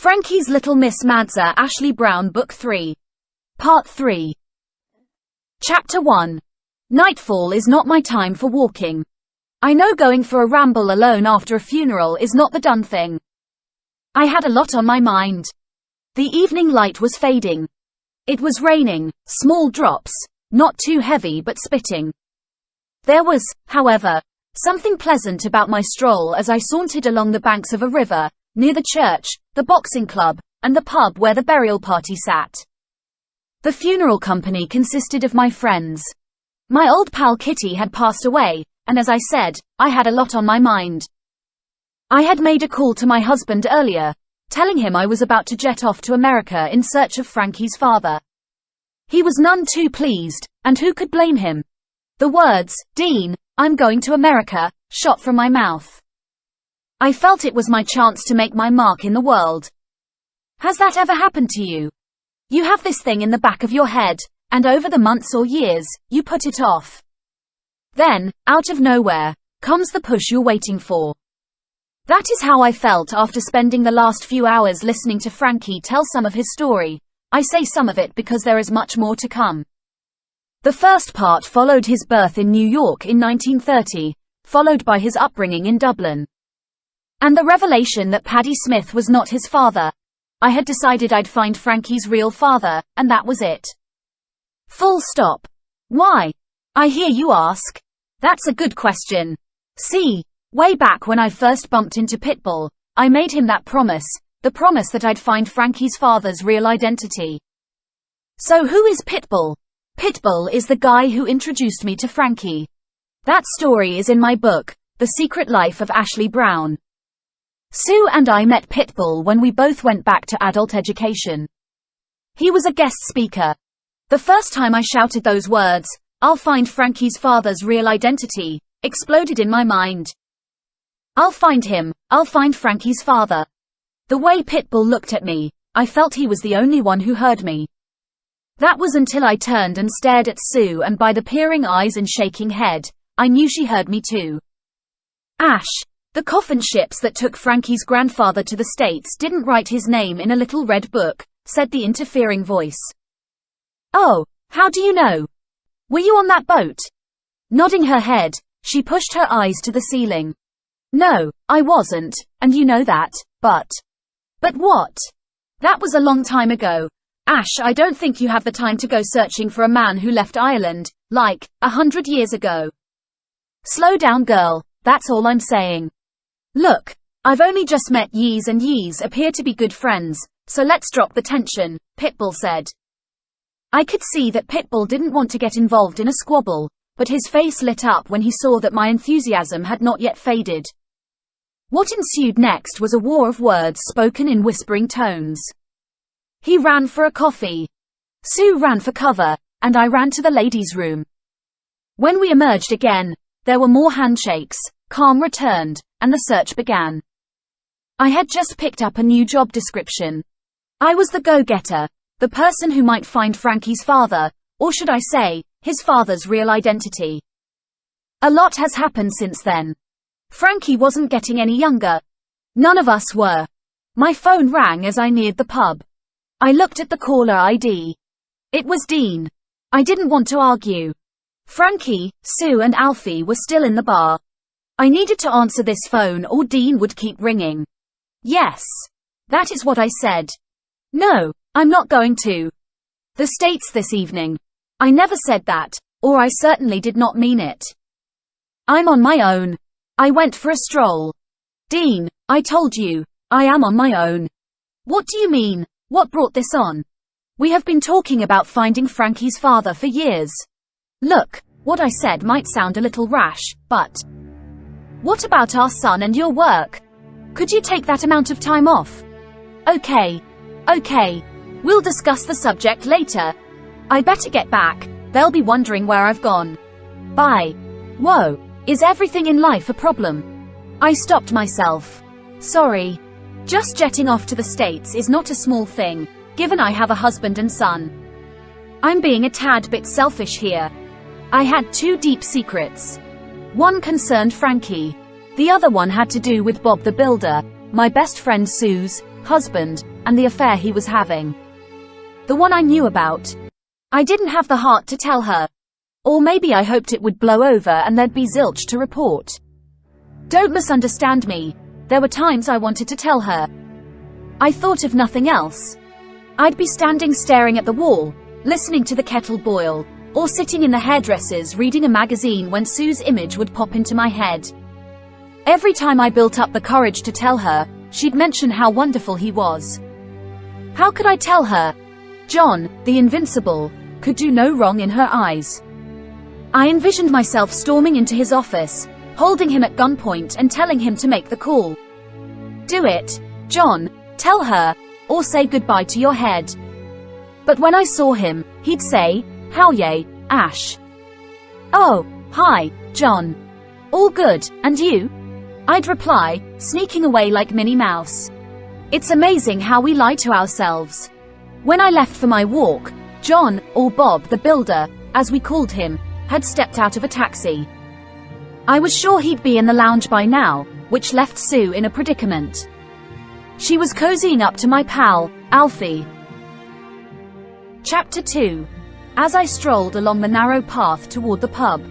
Frankie's Little Miss Madser, Ashley Brown, Book 3. Part 3. Chapter 1. Nightfall is not my time for walking. I know going for a ramble alone after a funeral is not the done thing. I had a lot on my mind. The evening light was fading. It was raining, small drops, not too heavy but spitting. There was, however, something pleasant about my stroll as I sauntered along the banks of a river, near the church, the boxing club, and the pub where the burial party sat. The funeral company consisted of my friends. My old pal Kitty had passed away, and as I said, I had a lot on my mind. I had made a call to my husband earlier, telling him I was about to jet off to America in search of Frankie's father. He was none too pleased, and who could blame him? The words, "Dean, I'm going to America," shot from my mouth. I felt it was my chance to make my mark in the world. Has that ever happened to you? You have this thing in the back of your head, and over the months or years, you put it off. Then, out of nowhere, comes the push you're waiting for. That is how I felt after spending the last few hours listening to Frankie tell some of his story. I say some of it because there is much more to come. The first part followed his birth in New York in 1930, followed by his upbringing in Dublin. And the revelation that Paddy Smith was not his father. I had decided I'd find Frankie's real father, and that was it. Full stop. Why? I hear you ask. That's a good question. See, way back when I first bumped into Pitbull, I made him that promise, the promise that I'd find Frankie's father's real identity. So who is Pitbull? Pitbull is the guy who introduced me to Frankie. That story is in my book, The Secret Life of Ashley Brown. Sue and I met Pitbull when we both went back to adult education. He was a guest speaker. The first time I shouted those words, "I'll find Frankie's father's real identity," exploded in my mind. I'll find him, I'll find Frankie's father. The way Pitbull looked at me, I felt he was the only one who heard me. That was until I turned and stared at Sue, and by the peering eyes and shaking head, I knew she heard me too. Ash. The coffin ships that took Frankie's grandfather to the States didn't write his name in a little red book, said the interfering voice. Oh, how do you know? Were you on that boat? Nodding her head, she pushed her eyes to the ceiling. No, I wasn't, and you know that, but what? That was a long time ago. Ash, I don't think you have the time to go searching for a man who left Ireland, like, 100 years ago. Slow down, girl, that's all I'm saying. Look, I've only just met Yeez, and Yeez appear to be good friends, so let's drop the tension, Pitbull said. I could see that Pitbull didn't want to get involved in a squabble, but his face lit up when he saw that my enthusiasm had not yet faded. What ensued next was a war of words spoken in whispering tones. He ran for a coffee. Sue ran for cover, and I ran to the ladies' room. When we emerged again, there were more handshakes, calm returned, and the search began. I had just picked up a new job description. I was the go-getter, the person who might find Frankie's father, or should I say, his father's real identity. A lot has happened since then. Frankie wasn't getting any younger. None of us were. My phone rang as I neared the pub. I looked at the caller ID. It was Dean. I didn't want to argue. Frankie, Sue and Alfie were still in the bar. I needed to answer this phone or Dean would keep ringing. Yes. That is what I said. No, I'm not going to the States this evening. I never said that, or I certainly did not mean it. I'm on my own. I went for a stroll. Dean, I told you, I am on my own. What do you mean? What brought this on? We have been talking about finding Frankie's father for years. Look, what I said might sound a little rash, but what about our son and your work? Could you take that amount of time off? Okay. We'll discuss the subject later. I better get back. They'll be wondering where I've gone. Bye. Whoa, is everything in life a problem? I stopped myself. Sorry. Just jetting off to the States is not a small thing, given I have a husband and son. I'm being a tad bit selfish here. I had two deep secrets. One concerned Frankie. The other one had to do with Bob the Builder, my best friend Sue's husband, and the affair he was having. The one I knew about. I didn't have the heart to tell her. Or maybe I hoped it would blow over and there'd be zilch to report. Don't misunderstand me. There were times I wanted to tell her. I thought of nothing else. I'd be standing staring at the wall, listening to the kettle boil, or sitting in the hairdresser's reading a magazine when Sue's image would pop into my head. Every time I built up the courage to tell her, she'd mention how wonderful he was. How could I tell her? John, the invincible, could do no wrong in her eyes. I envisioned myself storming into his office, holding him at gunpoint and telling him to make the call. Do it, John, tell her, or say goodbye to your head. But when I saw him, he'd say, "Howye, Ash." "Oh, hi, John. All good, and you?" I'd reply, sneaking away like Minnie Mouse. It's amazing how we lie to ourselves. When I left for my walk, John, or Bob the Builder, as we called him, had stepped out of a taxi. I was sure he'd be in the lounge by now, which left Sue in a predicament. She was cozying up to my pal, Alfie. Chapter 2. As I strolled along the narrow path toward the pub,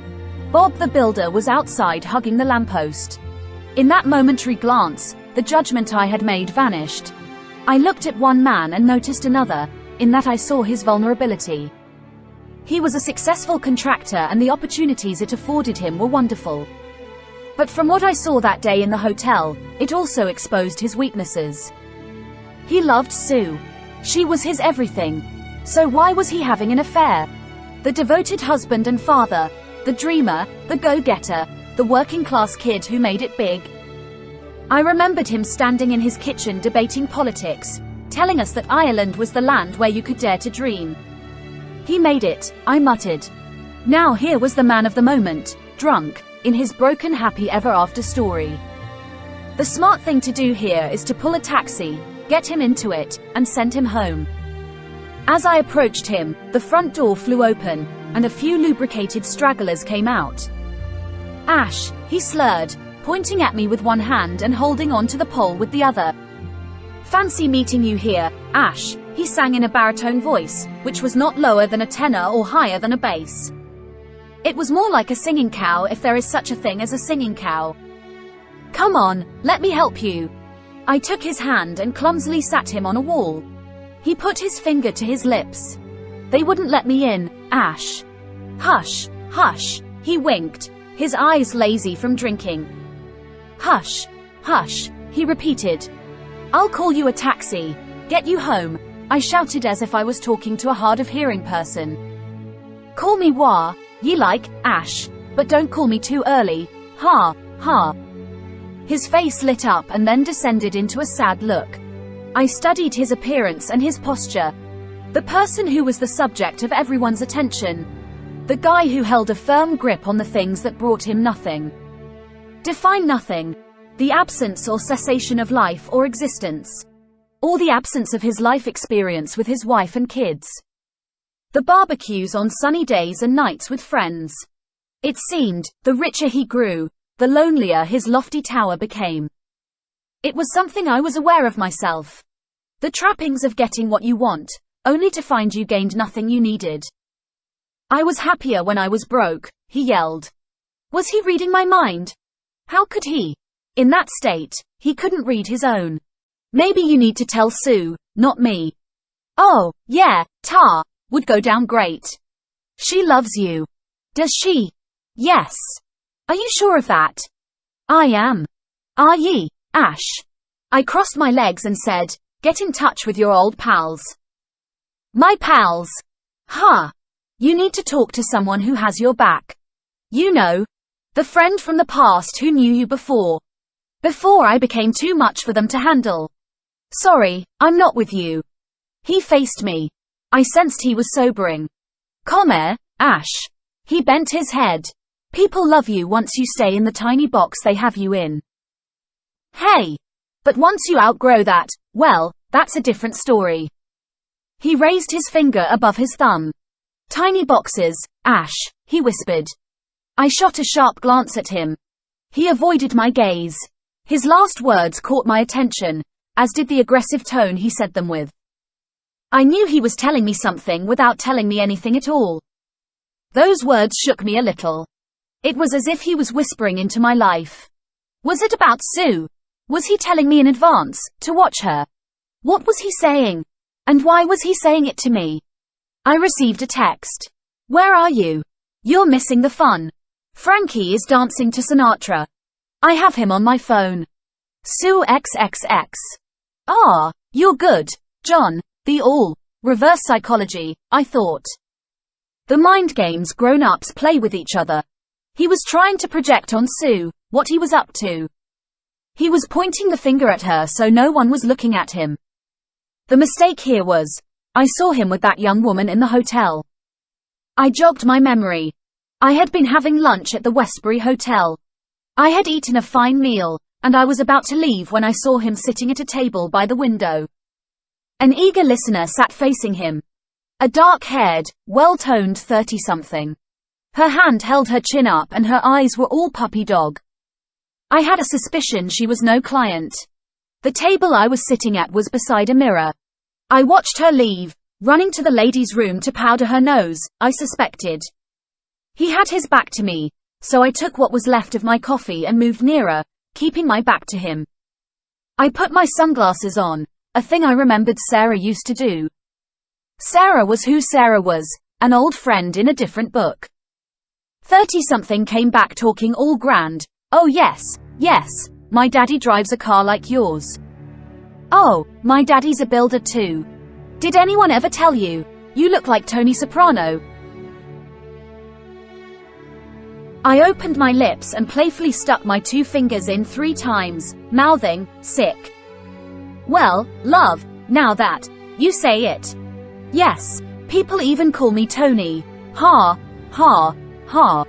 Bob the Builder was outside hugging the lamppost. In that momentary glance, the judgment I had made vanished. I looked at one man and noticed another, in that I saw his vulnerability. He was a successful contractor and the opportunities it afforded him were wonderful. But from what I saw that day in the hotel, it also exposed his weaknesses. He loved Sue. She was his everything. So why was he having an affair? The devoted husband and father, the dreamer, the go-getter, the working-class kid who made it big. I remembered him standing in his kitchen debating politics, telling us that Ireland was the land where you could dare to dream. He made it, I muttered. Now here was the man of the moment, drunk, in his broken happy ever after story. The smart thing to do here is to pull a taxi, get him into it, and send him home. As I approached him, the front door flew open, and a few lubricated stragglers came out. "Ash," he slurred, pointing at me with one hand and holding on to the pole with the other. "Fancy meeting you here, Ash," he sang in a baritone voice, which was not lower than a tenor or higher than a bass. It was more like a singing cow if there is such a thing as a singing cow. "Come on, let me help you." I took his hand and clumsily sat him on a wall. He put his finger to his lips. "They wouldn't let me in, Ash." "Hush, hush," he winked, his eyes lazy from drinking. "Hush, hush," he repeated. "I'll call you a taxi. Get you home," I shouted as if I was talking to a hard-of-hearing person. "Call me Wah, ye like, Ash, but don't call me too early, ha, ha." His face lit up and then descended into a sad look. I studied his appearance and his posture. The person who was the subject of everyone's attention. The guy who held a firm grip on the things that brought him nothing. Define nothing. The absence or cessation of life or existence. Or the absence of his life experience with his wife and kids. The barbecues on sunny days and nights with friends. It seemed, the richer he grew, the lonelier his lofty tower became. It was something I was aware of myself. The trappings of getting what you want, only to find you gained nothing you needed. "I was happier when I was broke," he yelled. Was he reading my mind? How could he? In that state, he couldn't read his own. "Maybe you need to tell Sue, not me." "Oh, yeah, Tar, would go down great. She loves you." "Does she?" "Yes." "Are you sure of that?" "I am." "Are ye, Ash?" I crossed my legs and said, "Get in touch with your old pals." "My pals?" "Huh. You need to talk to someone who has your back. You know, the friend from the past who knew you before I became too much for them to handle. Sorry, I'm not with you." He faced me. I sensed he was sobering. "Come here, Ash." He bent his head. "People love you once you stay in the tiny box they have you in. Hey. But once you outgrow that, well, that's a different story." He raised his finger above his thumb. "Tiny boxes, Ash," he whispered. I shot a sharp glance at him. He avoided my gaze. His last words caught my attention, as did the aggressive tone he said them with. I knew he was telling me something without telling me anything at all. Those words shook me a little. It was as if he was whispering into my life. Was it about Sue? Was he telling me in advance to watch her? What was he saying? And why was he saying it to me? I received a text. Where are you? You're missing the fun. Frankie is dancing to Sinatra. I have him on my phone. Sue XXX. Ah, you're good, John. The all. Reverse psychology, I thought. The mind games grown-ups play with each other. He was trying to project on Sue what he was up to. He was pointing the finger at her so no one was looking at him. The mistake here was, I saw him with that young woman in the hotel. I jogged my memory. I had been having lunch at the Westbury Hotel. I had eaten a fine meal, and I was about to leave when I saw him sitting at a table by the window. An eager listener sat facing him. A dark-haired, well-toned 30-something. Her hand held her chin up and her eyes were all puppy dog. I had a suspicion she was no client. The table I was sitting at was beside a mirror. I watched her leave, running to the ladies' room to powder her nose, I suspected. He had his back to me, so I took what was left of my coffee and moved nearer, keeping my back to him. I put my sunglasses on, a thing I remembered Sarah used to do. Sarah was who Sarah was, an old friend in a different book. 30-something came back talking all grand. Oh yes, my daddy drives a car like yours. Oh, my daddy's a builder too. Did anyone ever tell you? You look like Tony Soprano. I opened my lips and playfully stuck my 2 fingers in 3 times, mouthing, sick. Well, love, now that you say it. Yes, people even call me Tony. Ha, ha, ha.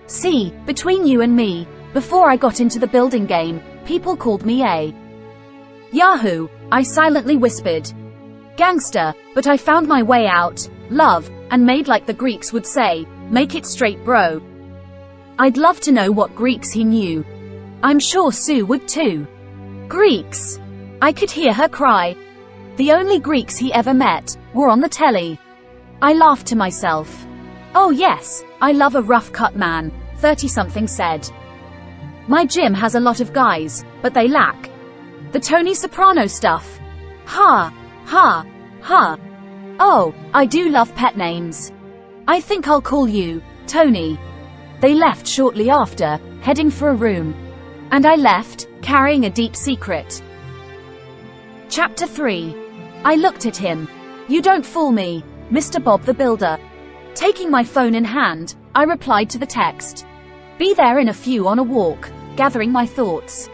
See, between you and me, before I got into the building game, people called me a Yahoo, I silently whispered. Gangster, but I found my way out, love, and made like the Greeks would say, make it straight bro. I'd love to know what Greeks he knew. I'm sure Sue would too. Greeks. I could hear her cry. The only Greeks he ever met were on the telly. I laughed to myself. Oh yes, I love a rough-cut man, 30-something said. My gym has a lot of guys, but they lack the Tony Soprano stuff. Ha, ha, ha. Oh, I do love pet names. I think I'll call you Tony. They left shortly after, heading for a room. And I left, carrying a deep secret. Chapter 3. I looked at him. You don't fool me, Mr. Bob the Builder. Taking my phone in hand, I replied to the text. Be there in a few on a walk, gathering my thoughts.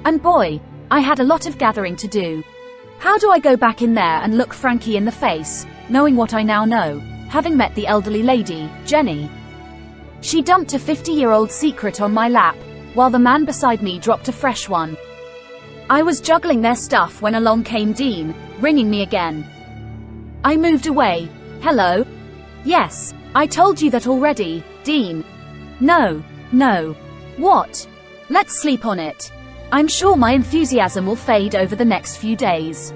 And boy, I had a lot of gathering to do. How do I go back in there and look Frankie in the face, knowing what I now know, having met the elderly lady, Jenny? She dumped a 50-year-old secret on my lap, while the man beside me dropped a fresh one. I was juggling their stuff when along came Dean, ringing me again. I moved away. Hello? Yes, I told you that already, Dean. No. What? Let's sleep on it. I'm sure my enthusiasm will fade over the next few days.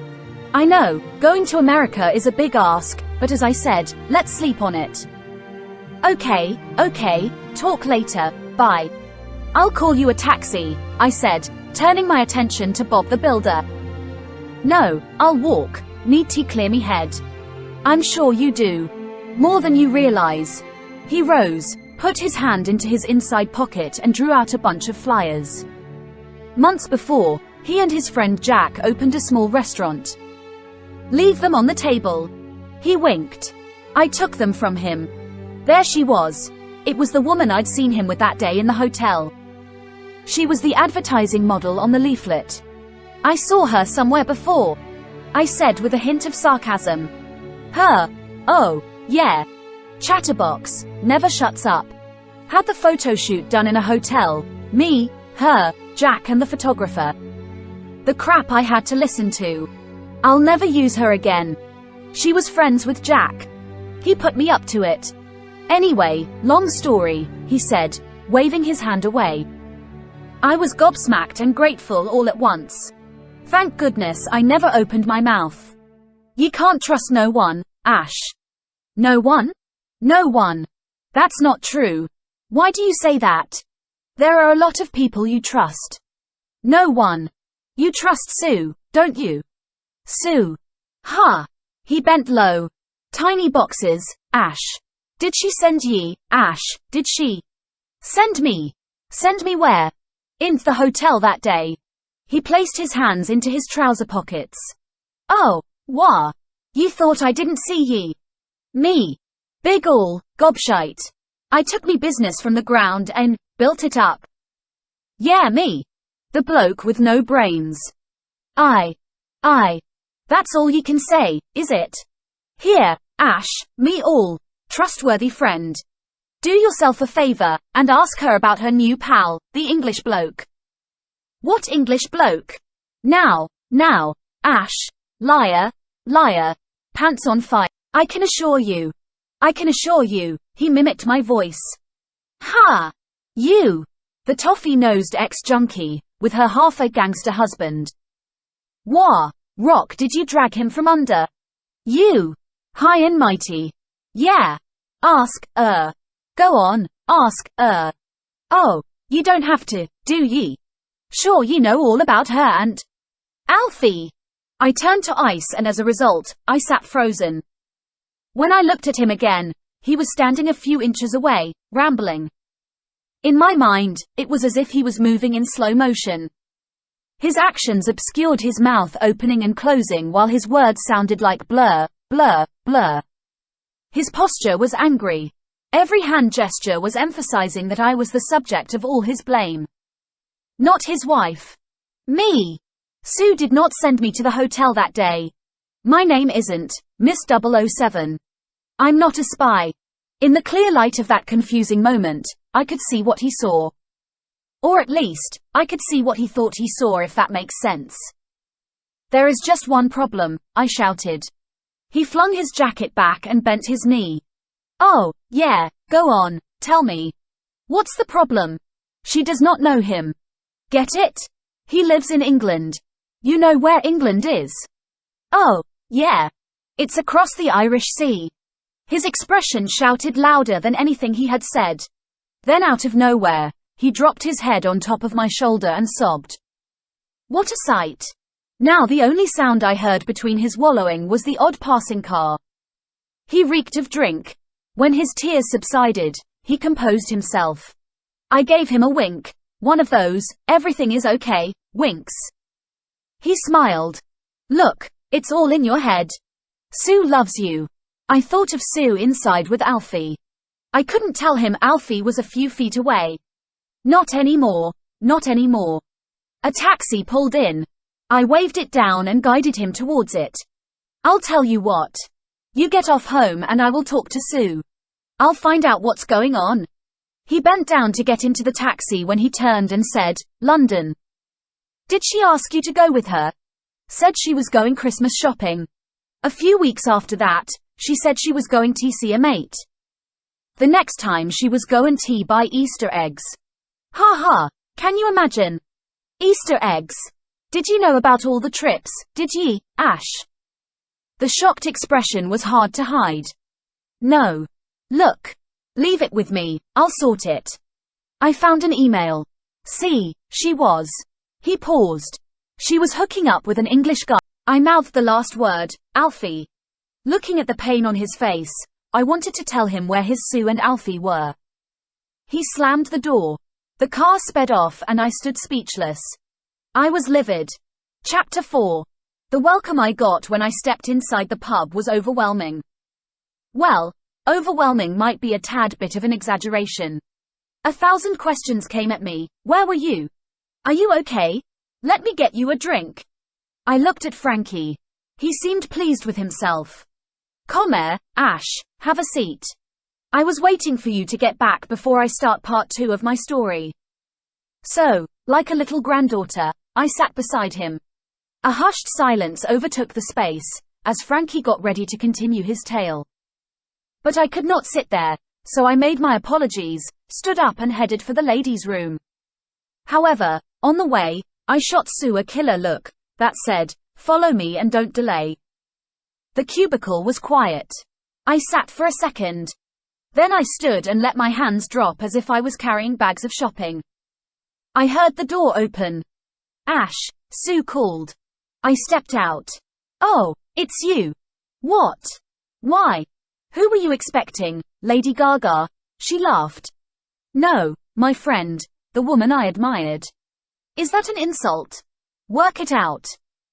I know, going to America is a big ask, but as I said, let's sleep on it. Okay, talk later, bye. I'll call you a taxi, I said, turning my attention to Bob the Builder. No, I'll walk, need to clear me head. I'm sure you do. More than you realize. He rose, put his hand into his inside pocket and drew out a bunch of flyers. Months before, he and his friend Jack opened a small restaurant. Leave them on the table. He winked. I took them from him. There she was. It was the woman I'd seen him with that day in the hotel. She was the advertising model on the leaflet. I saw her somewhere before, I said with a hint of sarcasm. Her? Oh, yeah. Chatterbox, never shuts up. Had the photo shoot done in a hotel, me, her, Jack and the photographer. The crap I had to listen to. I'll never use her again. She was friends with Jack. He put me up to it. Anyway, long story, he said, waving his hand away. I was gobsmacked and grateful all at once. Thank goodness I never opened my mouth. You can't trust no one, Ash. No one? No one. That's not true. Why do you say that? There are a lot of people you trust. No one. You trust Sue, don't you? Sue. Ha! He bent low. Tiny boxes, Ash. Did she send ye, Ash, did she? Send me. Send me where? In the hotel that day. He placed his hands into his trouser pockets. Oh, wah. You thought I didn't see ye. Me. Big ol' gobshite. I took me business from the ground and built it up. Yeah, me. The bloke with no brains. I. That's all you can say, is it? Here, Ash, me all. Trustworthy friend. Do yourself a favor, and ask her about her new pal, the English bloke. What English bloke? Now, Ash. Liar, pants on fire. I can assure you, he mimicked my voice. Ha! You! The toffee-nosed ex-junkie, with her half-a-gangster husband. Wah! Rock, did you drag him from under? You! High and mighty. Yeah. Ask, Go on, ask, Oh, you don't have to, do ye? Sure you know all about her and... Alfie! I turned to ice and as a result, I sat frozen. When I looked at him again, he was standing a few inches away, rambling. In my mind, it was as if he was moving in slow motion. His actions obscured his mouth opening and closing while his words sounded like blur, blur, blur. His posture was angry. Every hand gesture was emphasizing that I was the subject of all his blame. Not his wife. Me. Sue did not send me to the hotel that day. My name isn't Miss 007. I'm not a spy. In the clear light of that confusing moment, I could see what he saw. Or at least, I could see what he thought he saw, if that makes sense. There is just one problem, I shouted. He flung his jacket back and bent his knee. Oh, yeah, go on, tell me. What's the problem? She does not know him. Get it? He lives in England. You know where England is? Oh, yeah. It's across the Irish Sea. His expression shouted louder than anything he had said. Then out of nowhere, he dropped his head on top of my shoulder and sobbed. What a sight. Now the only sound I heard between his wallowing was the odd passing car. He reeked of drink. When his tears subsided, he composed himself. I gave him a wink. One of those, everything is okay, winks. He smiled. Look, it's all in your head. Sue loves you. I thought of Sue inside with Alfie. I couldn't tell him Alfie was a few feet away. Not anymore, not anymore. A taxi pulled in. I waved it down and guided him towards it. I'll tell you what. You get off home and I will talk to Sue. I'll find out what's going on. He bent down to get into the taxi when he turned and said, London. Did she ask you to go with her? Said she was going Christmas shopping. A few weeks after that, she said she was going to see a mate. The next time she was going to buy Easter eggs. Ha ha, can you imagine? Easter eggs. Did you know about all the trips, did ye, Ash? The shocked expression was hard to hide. No. Look. Leave it with me, I'll sort it. I found an email. See, she was. He paused. She was hooking up with an English guy. I mouthed the last word, Alfie. Looking at the pain on his face, I wanted to tell him where his Sue and Alfie were. He slammed the door. The car sped off and I stood speechless. I was livid. Chapter 4. The welcome I got when I stepped inside the pub was overwhelming. Well, overwhelming might be a tad bit of an exaggeration. 1,000 questions came at me. Where were you? Are you okay? Let me get you a drink. I looked at Frankie. He seemed pleased with himself. Come here, Ash, have a seat. I was waiting for you to get back before I start part 2 of my story. So, like a little granddaughter, I sat beside him. A hushed silence overtook the space, as Frankie got ready to continue his tale. But I could not sit there, so I made my apologies, stood up and headed for the ladies' room. However, on the way, I shot Sue a killer look, that said, "Follow me and don't delay." The cubicle was quiet. I sat for a second. Then I stood and let my hands drop as if I was carrying bags of shopping. I heard the door open. "Ash," Sue called. I stepped out. "Oh, it's you. What? Why? Who were you expecting, Lady Gaga?" She laughed. "No, my friend, the woman I admired." "Is that an insult? Work it out."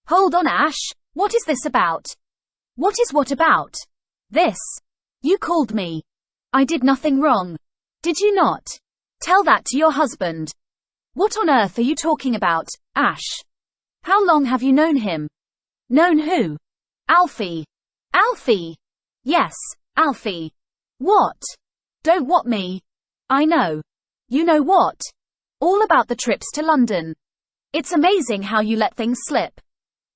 "Hold on, Ash, what is this about?" "What is what about?" "This. You called me. I did nothing wrong. Did you not? Tell that to your husband." "What on earth are you talking about, Ash? How long have you known him?" "Known who?" "Alfie." "Alfie?" "Yes, Alfie." "What?" "Don't what me." "I know." "You know what?" "All about the trips to London." "It's amazing how you let things slip."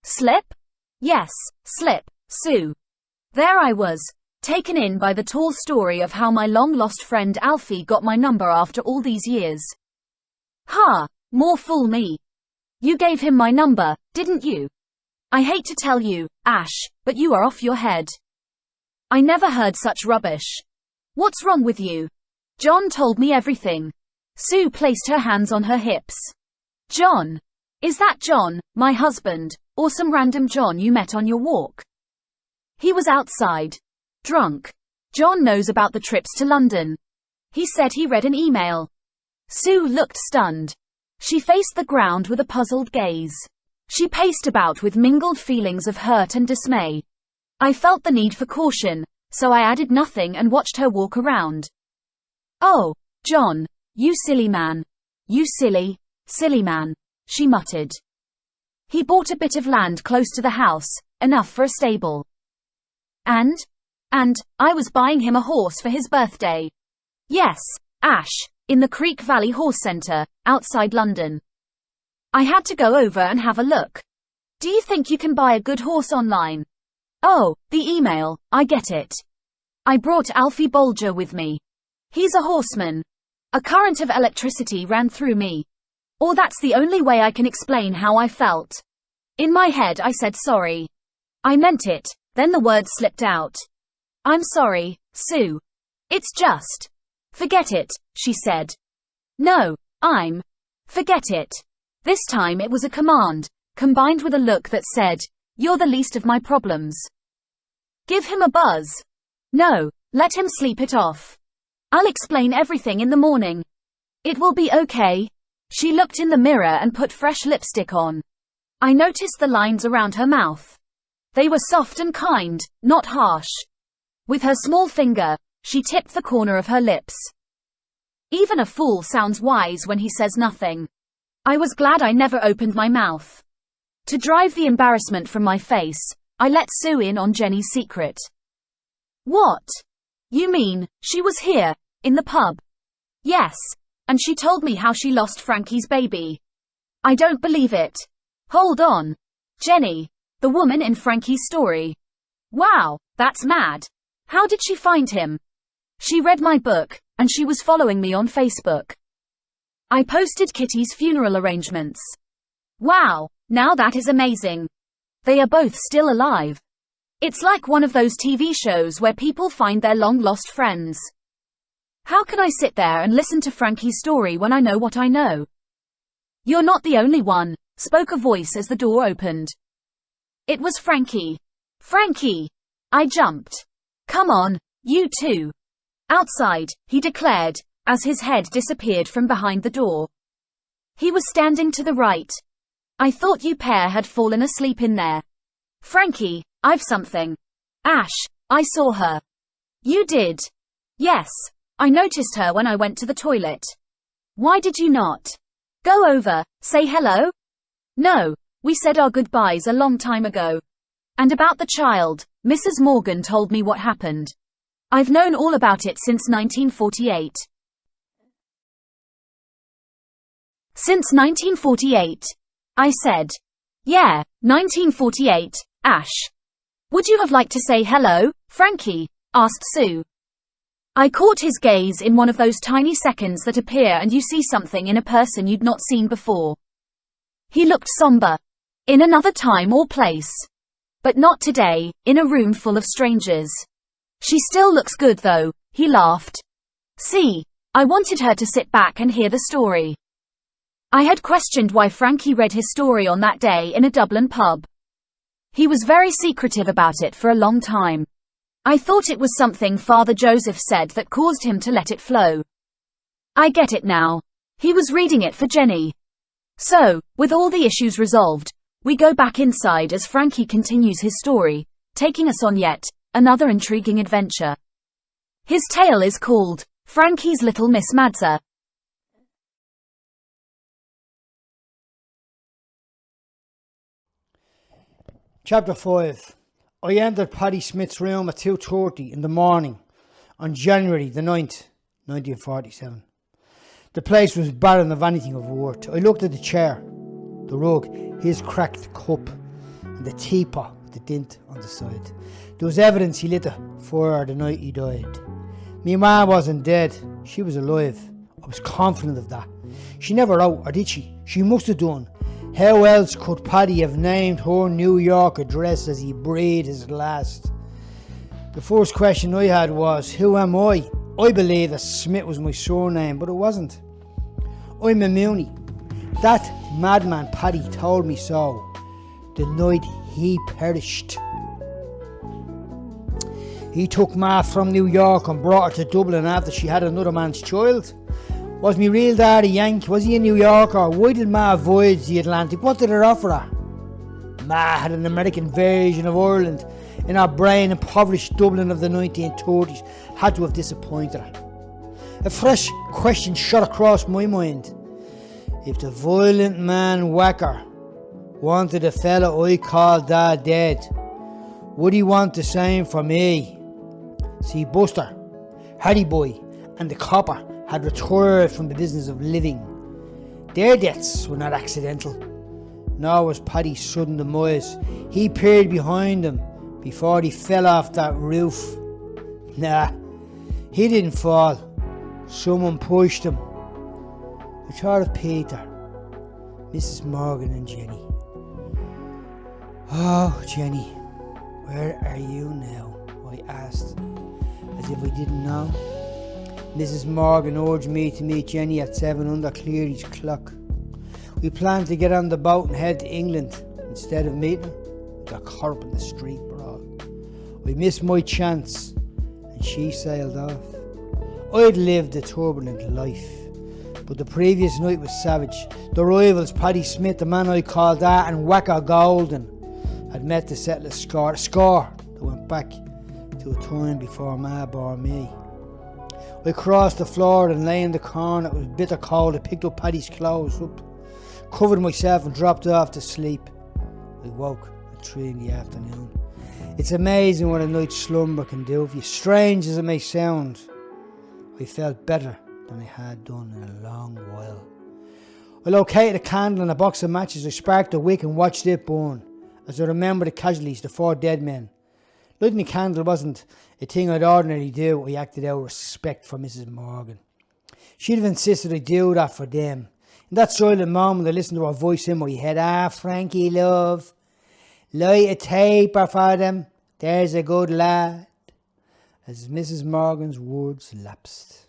"Slip?" "Yes, slip, Sue." There I was, taken in by the tall story of how my long-lost friend Alfie got my number after all these years. "Ha, more fool me. You gave him my number, didn't you?" "I hate to tell you, Ash, but you are off your head. I never heard such rubbish. What's wrong with you?" "John told me everything." Sue placed her hands on her hips. "John? Is that John, my husband, or some random John you met on your walk?" "He was outside. Drunk. John knows about the trips to London. He said he read an email." Sue looked stunned. She faced the ground with a puzzled gaze. She paced about with mingled feelings of hurt and dismay. I felt the need for caution, so I added nothing and watched her walk around. "Oh, John, you silly man. You silly, silly man," she muttered. "He bought a bit of land close to the house, enough for a stable. And I was buying him a horse for his birthday. Yes, Ash, in the Creek Valley Horse Centre, outside London. I had to go over and have a look. Do you think you can buy a good horse online?" "Oh, the email, I get it. I brought Alfie Bolger with me. He's a horseman. A current of electricity ran through me. Or that's the only way I can explain how I felt. In my head I said sorry. I meant it, then the words slipped out. I'm sorry, Sue. It's just. Forget it, she said. No, forget it. This time it was a command, combined with a look that said, you're the least of my problems. Give him a buzz. No, let him sleep it off. I'll explain everything in the morning. It will be okay. She looked in the mirror and put fresh lipstick on. I noticed the lines around her mouth. They were soft and kind, not harsh. With her small finger, she tipped the corner of her lips. Even a fool sounds wise when he says nothing. I was glad I never opened my mouth. To drive the embarrassment from my face, I let Sue in on Jenny's secret. What? You mean, she was here, in the pub? Yes, and she told me how she lost Frankie's baby. I don't believe it. Hold on. Jenny, the woman in Frankie's story. Wow, that's mad. How did she find him? She read my book, and she was following me on Facebook. I posted Kitty's funeral arrangements. Wow, now that is amazing. They are both still alive. It's like one of those TV shows where people find their long-lost friends. How can I sit there and listen to Frankie's story when I know what I know? You're not the only one, spoke a voice as the door opened. It was Frankie. Frankie! I jumped. Come on, you too. Outside, he declared, as his head disappeared from behind the door. He was standing to the right. I thought you pair had fallen asleep in there. Frankie, I've something. Ash, I saw her. You did? Yes, I noticed her when I went to the toilet. Why did you not go over, say hello? No, we said our goodbyes a long time ago. And about the child, Mrs. Morgan told me what happened. I've known all about it since 1948. Since 1948? I said. Yeah, 1948, Ash. Would you have liked to say hello, Frankie? Asked Sue. I caught his gaze in one of those tiny seconds that appear and you see something in a person you'd not seen before. He looked somber. In another time or place. But not today, in a room full of strangers. She still looks good though, he laughed. See, I wanted her to sit back and hear the story. I had questioned why Frankie read his story on that day in a Dublin pub. He was very secretive about it for a long time. I thought it was something Father Joseph said that caused him to let it flow. I get it now. He was reading it for Jenny. So, with all the issues resolved, we go back inside as Frankie continues his story, taking us on yet another intriguing adventure. His tale is called Frankie's Little Miss Madser. Chapter 5. I entered Paddy Smith's room at 2:30 in the morning on January the 9th, 1947. The place was barren of anything of worth. I looked at the chair, the rug, his cracked cup, and the teapot with the dint on the side. There was evidence he lit a fire the night he died. Me ma wasn't dead, she was alive. I was confident of that. She never wrote, or did she? She must have done. How else could Paddy have named her New York address as he breathed his last? The first question I had was, who am I? I believed that Smith was my surname, but it wasn't. I'm a Mooney. That madman Paddy told me so the night he perished. He took Ma from New York and brought her to Dublin after she had another man's child. Was me real dad a Yank? Was he a New Yorker? Why did Ma avoid the Atlantic? What did it offer her? Ma had an American version of Ireland in her brain. Impoverished Dublin of the 1930s had to have disappointed her. A fresh question shot across my mind. If the violent man Whacker wanted a fella I called Dad dead, would he want the same for me? See, Buster, Harry Boy and the copper had retired from the business of living. Their deaths were not accidental, nor was Paddy's sudden demise. He peered behind him before he fell off that roof. Nah, he didn't fall. Someone pushed him. I thought of Peter, Mrs. Morgan and Jenny. Oh, Jenny, where are you now? I asked, as if I didn't know. Mrs. Morgan urged me to meet Jenny at 7 under Cleary's clock. We planned to get on the boat and head to England. Instead of meeting her, we got caught up in the street brawl. I missed my chance and she sailed off. I'd lived a turbulent life, but the previous night was savage. The rivals, Paddy Smith, the man I called that, and Whacker Golden, had met to settle a score that went back to a time before Ma bore me. I crossed the floor and lay in the corner. It was bitter cold. I picked up Paddy's clothes up, covered myself and dropped off to sleep. I woke at 3 in the afternoon. It's amazing what a night's slumber can do for you. Strange as it may sound, I felt better than I had done in a long while. I located a candle and a box of matches. I sparked a wick and watched it burn as I remembered the casualties, the 4 dead men. Lighting a candle wasn't a thing I'd ordinarily do. I acted out of respect for Mrs. Morgan. She'd have insisted I do that for them. In that silent moment, I listened to her voice in my head. Ah, Frankie, love, light a taper for them. There's a good lad. As Mrs. Morgan's words lapsed.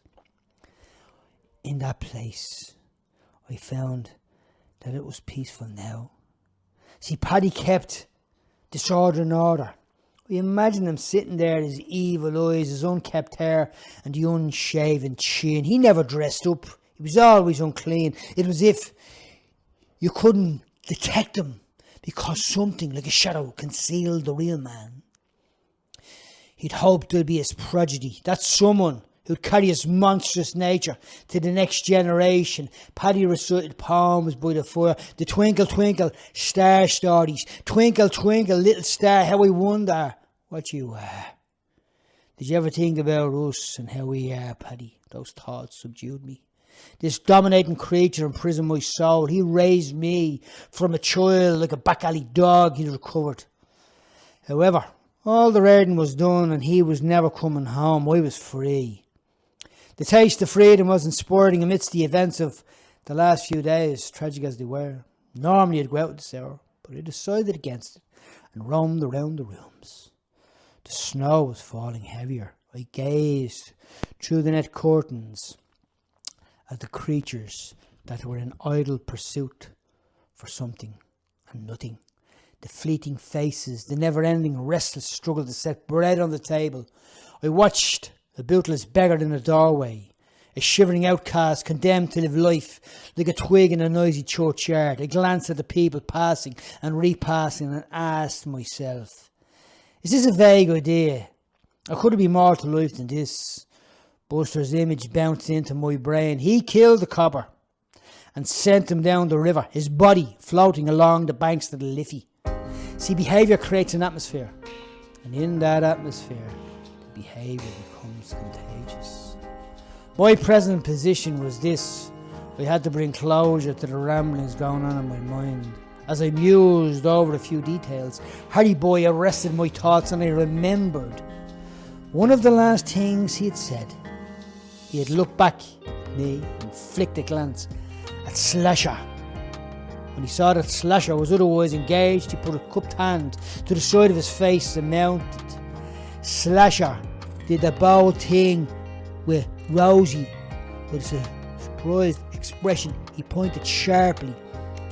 In that place, I found that it was peaceful now. See, Paddy kept disorder in order. I imagine him sitting there, his evil eyes, his unkempt hair, and the unshaven chin. He never dressed up. He was always unclean. It was as if you couldn't detect him because something like a shadow concealed the real man. He'd hoped there'd be his prodigy, that someone who'd carry his monstrous nature to the next generation. Paddy recited poems by the fire, the twinkle, twinkle, star stories. Twinkle, twinkle, little star, how I wonder what you are. Did you ever think about us and how we are, Paddy? Those thoughts subdued me. This dominating creature imprisoned my soul. He raised me from a child like a back alley dog he'd recovered. However, all the raiding was done and he was never coming home. I was free. The taste of freedom was inspiring amidst the events of the last few days, tragic as they were. Normally I'd go out this hour, but I decided against it and roamed around the rooms. The snow was falling heavier. I gazed through the net curtains at the creatures that were in idle pursuit for something and nothing. The fleeting faces, the never-ending restless struggle to set bread on the table. I watched a bootless beggar in a doorway, a shivering outcast condemned to live life like a twig in a noisy churchyard. I glanced at the people passing and repassing and asked myself, is this a vague idea? Or could it be more to life than this? Buster's image bounced into my brain. He killed the copper and sent him down the river, his body floating along the banks of the Liffey. See, behaviour creates an atmosphere, and in that atmosphere, the behaviour becomes contagious. My present position was this. I had to bring closure to the ramblings going on in my mind. As I mused over a few details, Harry Boy arrested my thoughts, and I remembered one of the last things he had said. He had looked back at me and flicked a glance at Slasher. When he saw that Slasher was otherwise engaged, he put a cupped hand to the side of his face and mounted. Slasher did the bold thing with Rosie. With a surprised expression, he pointed sharply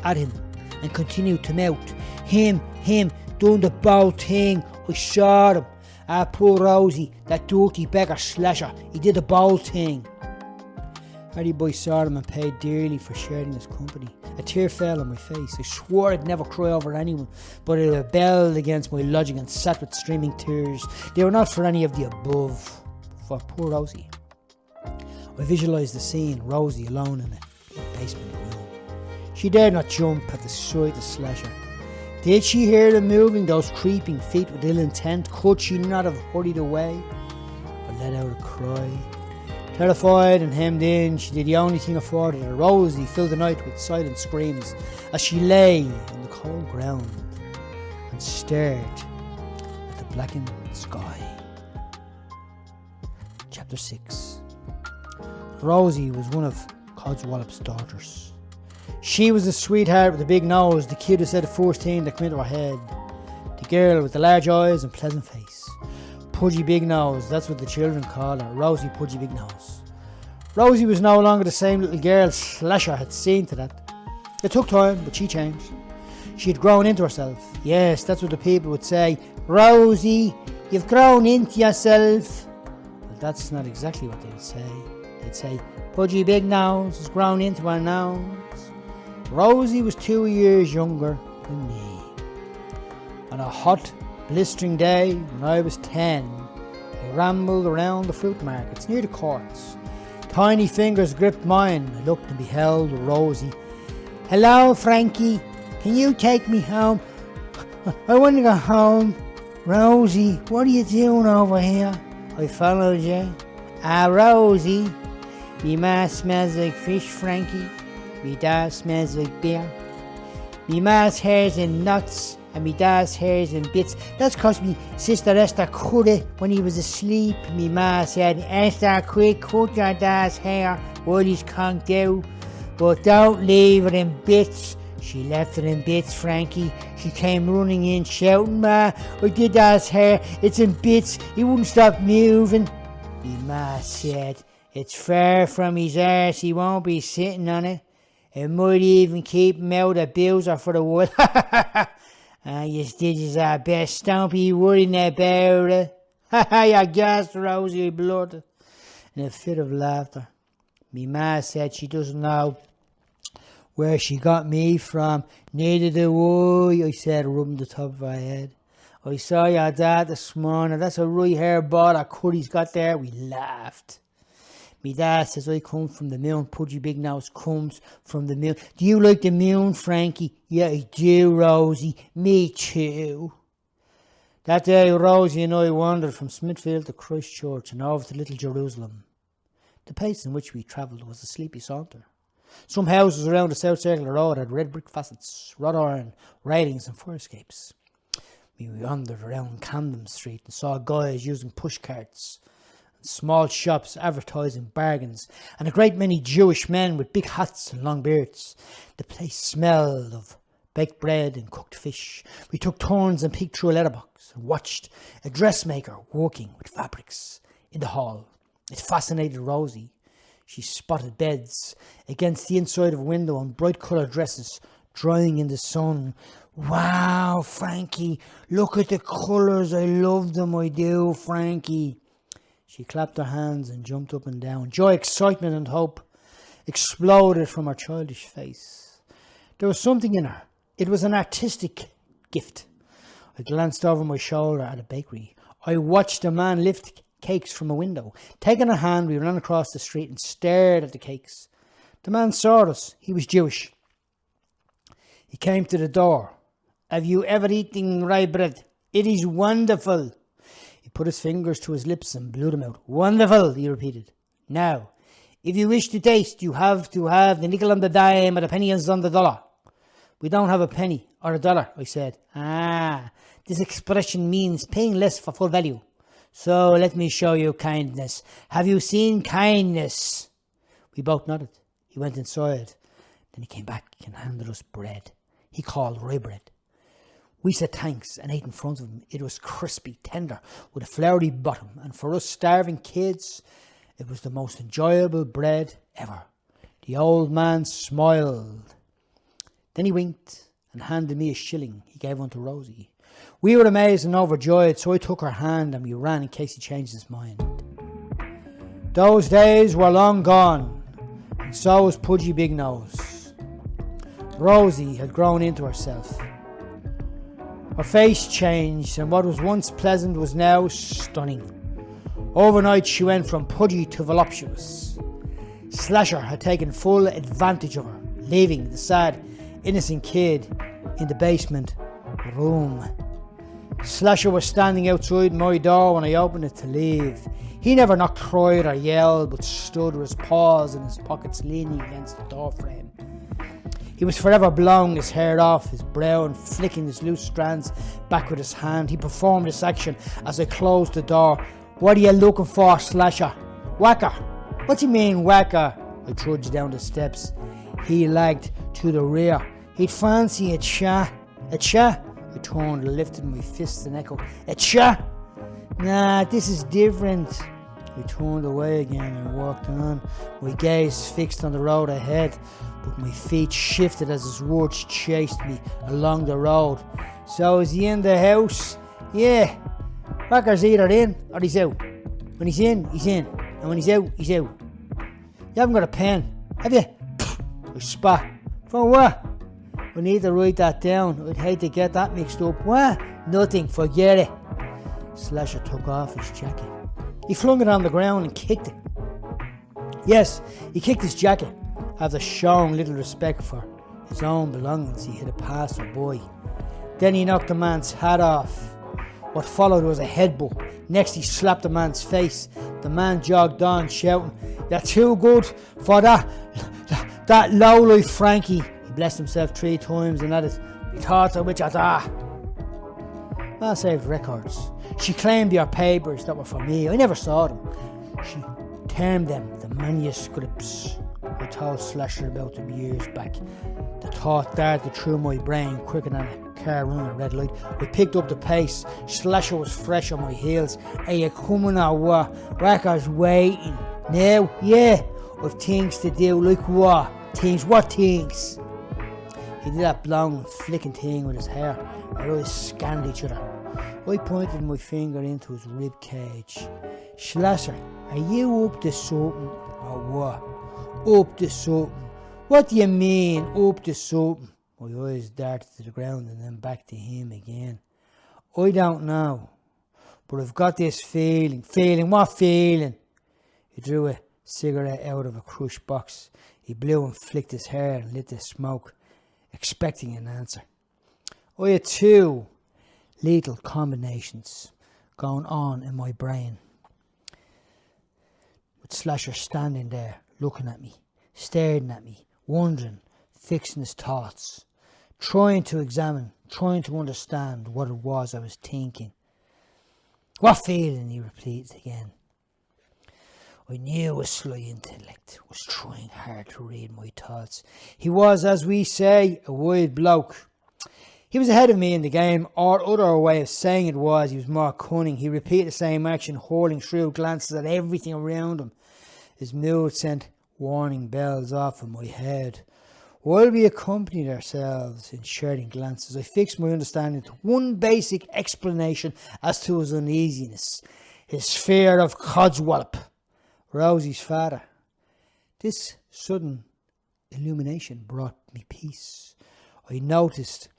at him and continued to mouth. Him, doing the bold thing. I saw him. Poor Rosie, that dirty beggar Slasher. He did the bold thing. Harry Boy saw him and paid dearly for sharing his company. A tear fell on my face. I swore I'd never cry over anyone, but I rebelled against my logic and sat with streaming tears. They were not for any of the above, for poor Rosie. I visualised the scene, Rosie alone in a basement room. She dared not jump at the sight of Slasher. Did she hear them moving, those creeping feet with ill intent? Could she not have hurried away? I let out a cry. Terrified and hemmed in, she did the only thing afforded her. Rosie filled the night with silent screams as she lay on the cold ground and stared at the blackened sky. Chapter 6. Rosie was one of Codswallop's daughters. She was the sweetheart with the big nose, the cutest out of 14 that came into her head. The girl with the large eyes and pleasant face. Pudgy Big Nose, that's what the children call her, Rosie Pudgy Big Nose. Rosie was no longer the same little girl Slasher had seen to that. It took time, but she changed. She had grown into herself. Yes, that's what the people would say. Rosie, you've grown into yourself. Well, that's not exactly what they would say. They'd say, Pudgy Big Nose has grown into her nose. Rosie was 2 years younger than me. On a hot, blistering day when I was 10, I rambled around the fruit markets near the courts. Tiny fingers gripped mine. I looked and beheld Rosie. Hello, Frankie. Can you take me home? I want to go home. Rosie, what are you doing over here? I followed you. Rosie. Me ma smells like fish, Frankie. Me dad smells like beer. Me ma's hair's in nuts and me dad's hair's in bits. That's 'cause me sister Esther cut it when he was asleep. Me ma said, Esther, quick, cut your dad's hair while he's conked out. But don't leave it in bits. She left it in bits, Frankie. She came running in shouting, Ma, I did dad's hair. It's in bits. He wouldn't stop moving. Me ma said, it's far from his arse. He won't be sitting on it. It might even keep him out of Bowser for the wood. You did his best. Don't be worrying about it. You gasped Rosie blood in a fit of laughter. Me ma said she doesn't know where she got me from. Neither do I said, rubbing the top of her head. I saw your dad this morning. That's a right hair ball that Cuddy's got there. We laughed. Me dad says I come from the moon. Pudgy Big Nose comes from the moon. Do you like the moon, Frankie? Yeah, I do, Rosie. Me too. That day, Rosie and I wandered from Smithfield to Christchurch and over to Little Jerusalem. The pace in which we travelled was a sleepy saunter. Some houses around the south circle of the road had red brick facades, wrought iron railings and fire escapes. We wandered around Camden Street and saw guys using push carts, small shops advertising bargains, and a great many Jewish men with big hats and long beards. The place smelled of baked bread and cooked fish. We took turns and peeked through a letterbox and watched a dressmaker working with fabrics in the hall. It fascinated Rosie. She spotted beds against the inside of a window and bright coloured dresses drying in the sun. Wow, Frankie, look at the colours. I love them, I do, Frankie. She clapped her hands and jumped up and down. Joy, excitement and hope exploded from her childish face. There was something in her. It was an artistic gift. I glanced over my shoulder at a bakery. I watched a man lift cakes from a window. Taking her hand, we ran across the street and stared at the cakes. The man saw us. He was Jewish. He came to the door. Have you ever eaten rye bread? It is wonderful. He put his fingers to his lips and blew them out. Wonderful, he repeated. Now, if you wish to taste, you have to have the nickel on the dime or the pennies on the dollar. We don't have a penny or a dollar, I said. This expression means paying less for full value. So let me show you kindness. Have you seen kindness? We both nodded. He went inside. Then he came back and handed us bread. He called rye bread. We said thanks and ate in front of him. It was crispy, tender, with a floury bottom. And for us starving kids, it was the most enjoyable bread ever. The old man smiled. Then he winked and handed me a shilling he gave one to Rosie. We were amazed and overjoyed, so I took her hand and we ran in case he changed his mind. Those days were long gone, and so was Pudgy Big Nose. Rosie had grown into herself. Her face changed, and what was once pleasant was now stunning. Overnight she went from pudgy to voluptuous. Slasher had taken full advantage of her, leaving the sad, innocent kid in the basement room. Slasher was standing outside my door when I opened it to leave. He never knocked, cried or yelled, but stood with his paws in his pockets leaning against the door frame. He was forever blowing his hair off his brow and flicking his loose strands back with his hand. He performed this action as I closed the door. What are you looking for, Slasher? Whacker. What do you mean, whacker? I trudged down the steps. He lagged to the rear. He'd fancy a cha. A cha? I turned and lifted my fists and echoed, a cha? Nah, this is different. I turned away again and walked on, my gaze fixed on the road ahead, but my feet shifted as his words chased me along the road. So is he in the house? Yeah. Whacker's either in or he's out. When he's in, he's in. And when he's out, he's out. You haven't got a pen, have you? I spat. For what? I need to write that down. I'd hate to get that mixed up. What? Nothing, forget it. Slasher took off his jacket. He flung it on the ground and kicked it. Yes, he kicked his jacket, after showing little respect for his own belongings. He hit a passer-by. Then he knocked the man's hat off. What followed was a headbutt. Next he slapped the man's face. The man jogged on, shouting, "You're too good for that lowlife, Frankie." He blessed himself 3 times and added, "Me thoughts are with you da." Ma saved records. She claimed your papers that were for me. I never saw them. She termed them the manuscripts. I told Slasher about them years back. The thought darted through my brain quicker than a car running a red light. I picked up the pace. Slasher was fresh on my heels. Are you coming or what? Whacker's waiting. Now? Yeah. I've things to do. Like what? Things? What things? He did that blowing and flicking thing with his hair. Our eyes scanned each other. I pointed my finger into his rib cage. Slasher, are you up to something or what? Up to something? What do you mean, up to something? My eyes darted to the ground and then back to him again. I don't know, but I've got this feeling. Feeling? What feeling? He drew a cigarette out of a crushed box. He blew and flicked his hair and lit the smoke, expecting an answer. I had 2 lethal combinations going on in my brain. With Slasher standing there, looking at me, staring at me, wondering, fixing his thoughts, trying to examine, trying to understand what it was I was thinking. What feeling? He repeated again. I knew a sly intellect was trying hard to read my thoughts. He was, as we say, a wild bloke. He was ahead of me in the game, or other way of saying it was he was more cunning. He repeated the same action, hurling shrewd glances at everything around him. His mood sent warning bells off in my head. While we accompanied ourselves in sharing glances, I fixed my understanding to one basic explanation as to his uneasiness, his fear of Codswallop, Rosie's father. This sudden illumination brought me peace. I noticed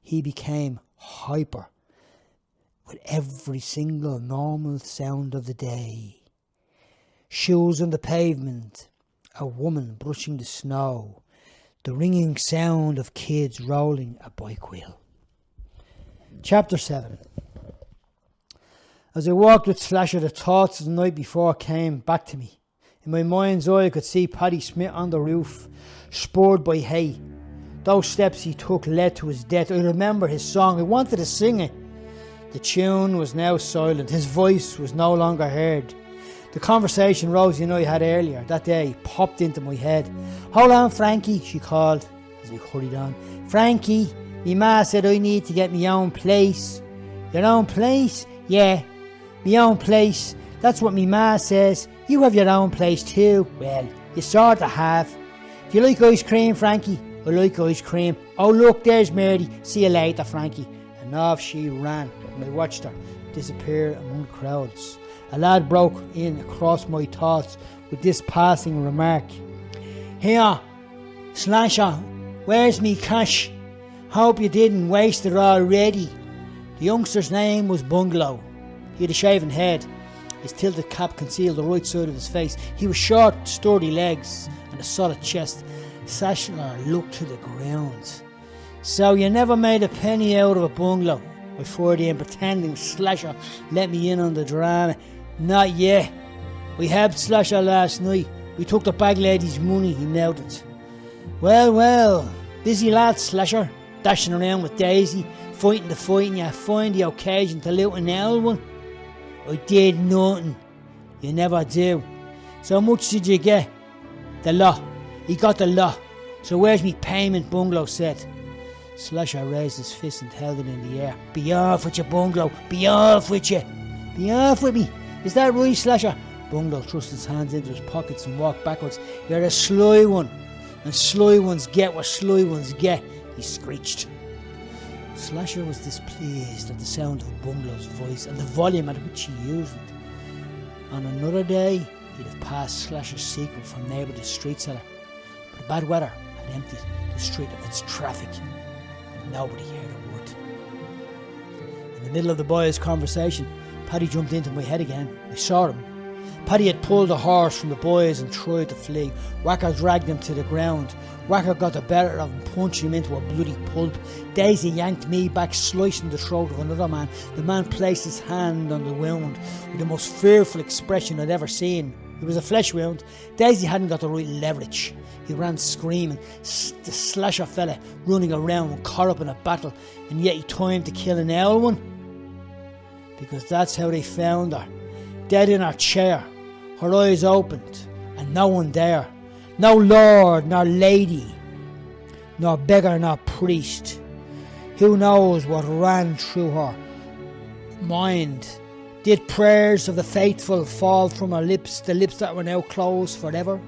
he became hyper with every single normal sound of the day. Shoes on the pavement, a woman brushing the snow, the ringing sound of kids rolling a bike wheel. Chapter 7. As I walked with Slasher, the thoughts of the night before came back to me. In my mind's eye I could see Paddy Smith on the roof, spurred by hay. Those steps he took led to his death. I remember his song. I wanted to sing it. The tune was now silent. His voice was no longer heard. The conversation Rosie and I had earlier that day popped into my head. "Hold on, Frankie," she called as we hurried on. "Frankie, me ma said I need to get me own place." "Your own place?" "Yeah, me own place. That's what me ma says. You have your own place too." "Well, you sort of have. Do you like ice cream, Frankie?" "I like ice cream." "Oh look, there's Mary. See you later, Frankie." And off she ran, and I watched her disappear among the crowds. A lad broke in across my thoughts with this passing remark. "Here, Slasher, where's me cash? Hope you didn't waste it already." The youngster's name was Bungalow. He had a shaven head. His tilted cap concealed the right side of his face. He was short, sturdy legs and a solid chest. Slasher looked to the ground. "So you never made a penny out of a bungalow?" I fired in, pretending Slasher let me in on the drama. "Not yet. We helped Slasher last night. We took the bag lady's money," he nodded. Well, busy lad, Slasher, dashing around with Daisy, fighting the fight, and you find the occasion to loot an old one." "I did nothing." "You never do. So much did you get?" "The lot. He got the lot. So where's me payment?" Bungalow said. Slasher raised his fist and held it in the air. "Be off with you, Bungalow. Be off with you." "Be off with me? Is that right, Slasher?" Bungalow thrust his hands into his pockets and walked backwards. "You're a sly one, and sly ones get what sly ones get," he screeched. Slasher was displeased at the sound of Bungalow's voice and the volume at which he used it. On another day, he'd have passed Slasher's secret from neighbour to street seller, but bad weather had emptied the street of its traffic, and nobody heard a word. In the middle of the boys' conversation, Paddy jumped into my head again. I saw him. Paddy had pulled the horse from the boys and tried to flee. Whacker dragged him to the ground. Whacker got the better of him, punching him into a bloody pulp. Daisy yanked me back, slicing the throat of another man. The man placed his hand on the wound with the most fearful expression I'd ever seen. It was a flesh wound. Daisy hadn't got the right leverage. He ran screaming. The Slasher fella running around, caught up in a battle, and yet he timed to kill an owl one. Because that's how they found her. Dead in her chair, her eyes opened, and no one there. No lord, nor lady, nor beggar, nor priest. Who knows what ran through her mind? Did prayers of the faithful fall from her lips, the lips that were now closed forever?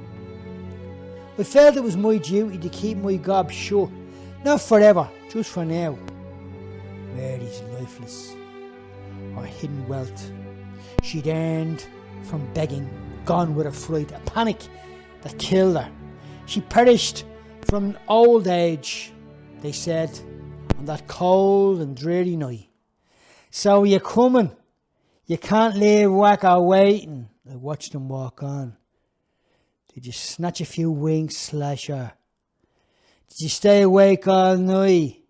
I felt it was my duty to keep my gob shut. Not forever, just for now. Mary's lifeless. Her hidden wealth she'd earned from begging, gone with a fright, a panic that killed her. She perished from old age, they said, on that cold and dreary night. "So you're coming? You can't leave Whacker waiting." I watched him walk on. "Did you snatch a few winks, Slasher? Did you stay awake all night?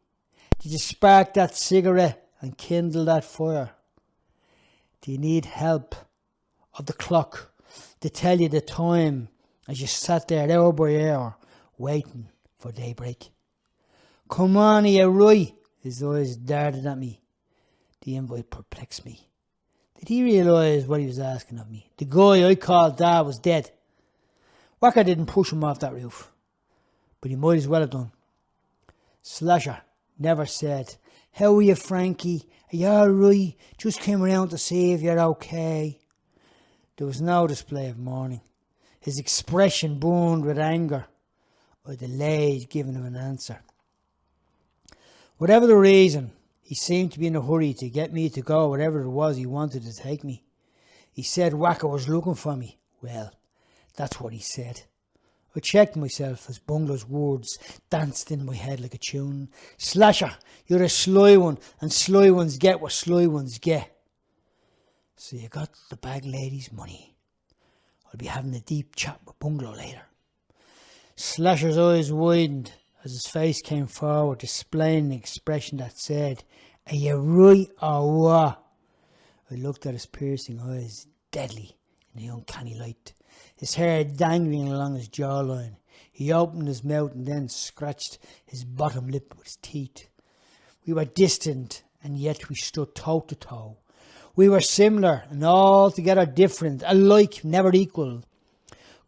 Did you spark that cigarette and kindle that fire? Do you need help of the clock to tell you the time as you sat there hour by hour waiting for daybreak? Come on, are you right?" His eyes darted at me. The invite perplexed me. Did he realise what he was asking of me? The guy I called Dad was dead. Whacker didn't push him off that roof, but he might as well have done. "Slasher, never said, "How are you, Frankie? Are you alright? Just came around to see if you're okay." There was no display of mourning. His expression burned with anger. I delayed giving him an answer. Whatever the reason, he seemed to be in a hurry to get me to go wherever it was he wanted to take me. He said Wacker was looking for me. Well, that's what he said. I checked myself as Bunglow's words danced in my head like a tune. "Slasher, you're a sly one, and sly ones get what sly ones get. So you got the bag lady's money. I'll be having a deep chat with Bunglow later." Slasher's eyes widened as his face came forward, displaying an expression that said, "Are you right or what?" I looked at his piercing eyes, deadly in the uncanny light, his hair dangling along his jawline. He opened his mouth and then scratched his bottom lip with his teeth. We were distant, and yet we stood toe to toe. We were similar and altogether different, alike, never equal,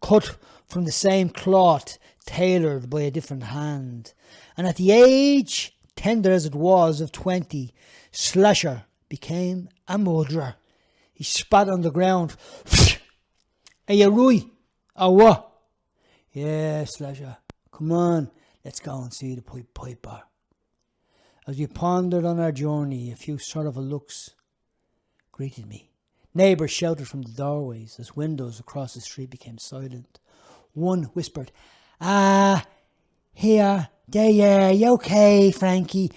cut from the same cloth, tailored by a different hand. And at the age, tender as it was, of 20, Slasher became a murderer. He spat on the ground. "Are you right? Or what?" "Yeah, Slasher. Come on, let's go and see the Pied Piper." As we pondered on our journey, a few sorrowful looks greeted me. Neighbours shouted from the doorways as windows across the street became silent. One whispered, "Here, there, you okay, Frankie?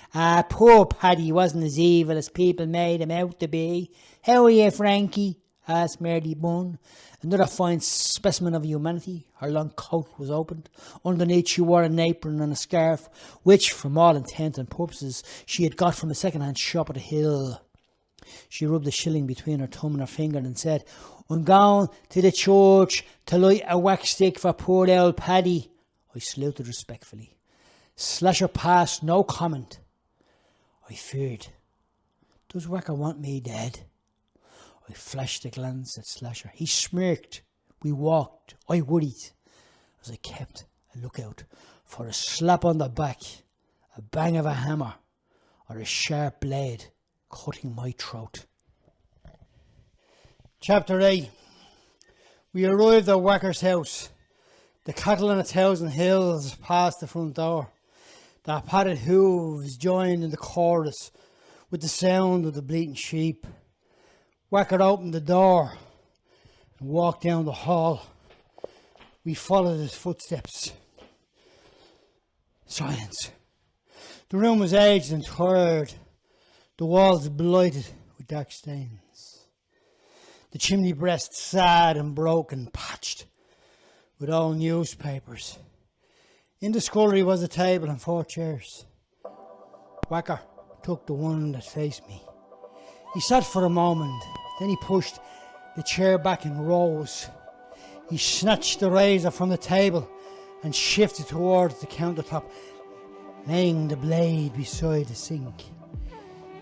Poor Paddy wasn't as evil as people made him out to be." "How are you, Frankie?" asked Mary Bunn, another fine specimen of humanity. Her long coat was opened. Underneath she wore an apron and a scarf, which, from all intent and purposes, she had got from a second-hand shop at the hill. She rubbed a shilling between her thumb and her finger and said, "I'm going to the church to light a wax stick for poor old Paddy." I saluted respectfully. Slasher passed no comment. I feared. Does Wacker want me dead? I flashed a glance at Slasher. He smirked. We walked. I worried as I kept a lookout for a slap on the back, a bang of a hammer, or a sharp blade cutting my throat. Chapter 8. We arrived at Wacker's house. The cattle on 1,000 hills passed the front door. Their padded hooves joined in the chorus with the sound of the bleating sheep. Wacker opened the door and walked down the hall. We followed his footsteps. Silence. The room was aged and tired. The walls blighted with dark stains. The chimney breast sad and broken, patched with old newspapers. In the scullery was a table and 4 chairs. Wacker took the one that faced me. He sat for a moment, then he pushed the chair back and rose. He snatched the razor from the table and shifted towards the countertop, laying the blade beside the sink.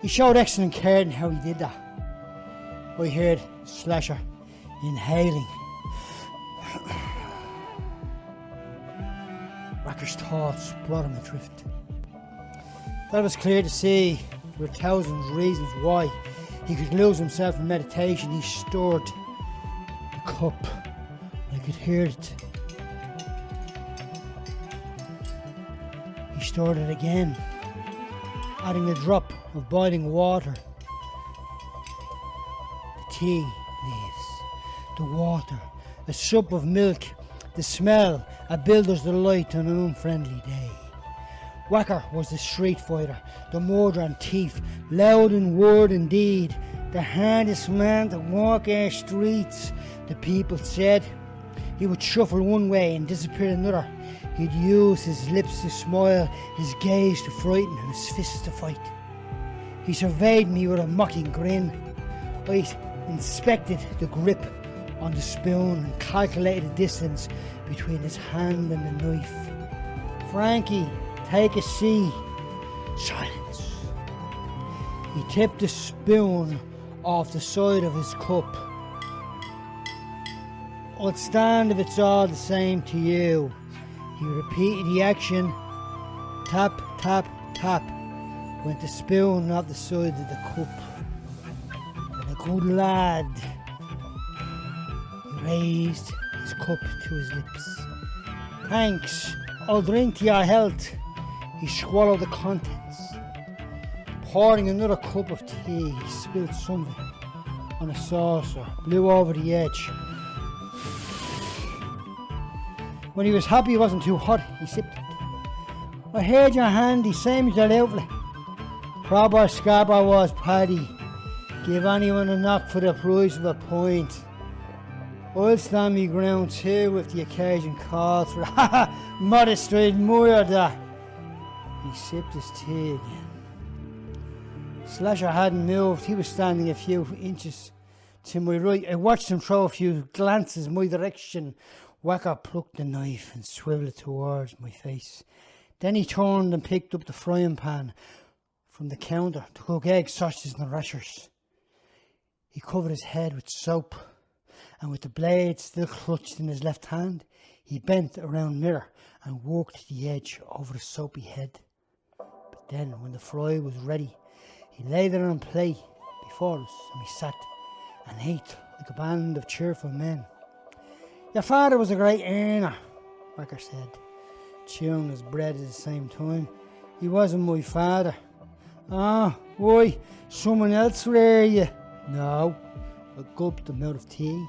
He showed excellent care in how he did that. I heard Slasher inhaling. Wacker's thoughts brought him adrift. That was clear to see. There were 1,000 reasons why he could lose himself in meditation. He stirred the cup. I could hear it. He stirred it again, adding a drop of boiling water. The tea leaves, the water, a sup of milk, the smell, a builder's delight on an unfriendly day. Wacker was the street fighter, the murderer and thief, loud in word and deed, the hardest man to walk our streets. The people said he would shuffle one way and disappear another. He'd use his lips to smile, his gaze to frighten, and his fists to fight. He surveyed me with a mocking grin. I inspected the grip on the spoon and calculated the distance between his hand and the knife. "Frankie, take a seat." Silence. He tipped the spoon off the side of his cup. "I'll stand if it's all the same to you." He repeated the action. Tap, tap, tap. went the spoon off the side of the cup. And a good lad, he raised his cup to his lips. Thanks, I'll drink to your health. He swallowed the contents. Pouring another cup of tea, he spilled some of it on a saucer, blew over the edge. When he was happy it wasn't too hot, he sipped it. I heard you're handy, same as your outfit. Proper scabber was Paddy. Give anyone a knock for the price of a pint. I'll stand me ground too if the occasion calls for it. Ha ha! Modest, I admire that. He sipped his tea again. Slasher hadn't moved. He was standing a few inches to my right. I watched him throw a few glances my direction. Whacker plucked the knife and swiveled it towards my face. Then he turned and picked up the frying pan from the counter to cook eggs, sausages and rashers. He covered his head with soap, and with the blade still clutched in his left hand, he bent around the mirror and worked the edge over the soapy head. But then, when the fry was ready, he laid it on a plate before us, and we sat and ate like a band of cheerful men. Your father was a great earner, Whacker said, chewing his bread at the same time. He wasn't my father. Ah, why? Someone else rear you? No. I gulped a mouth of tea.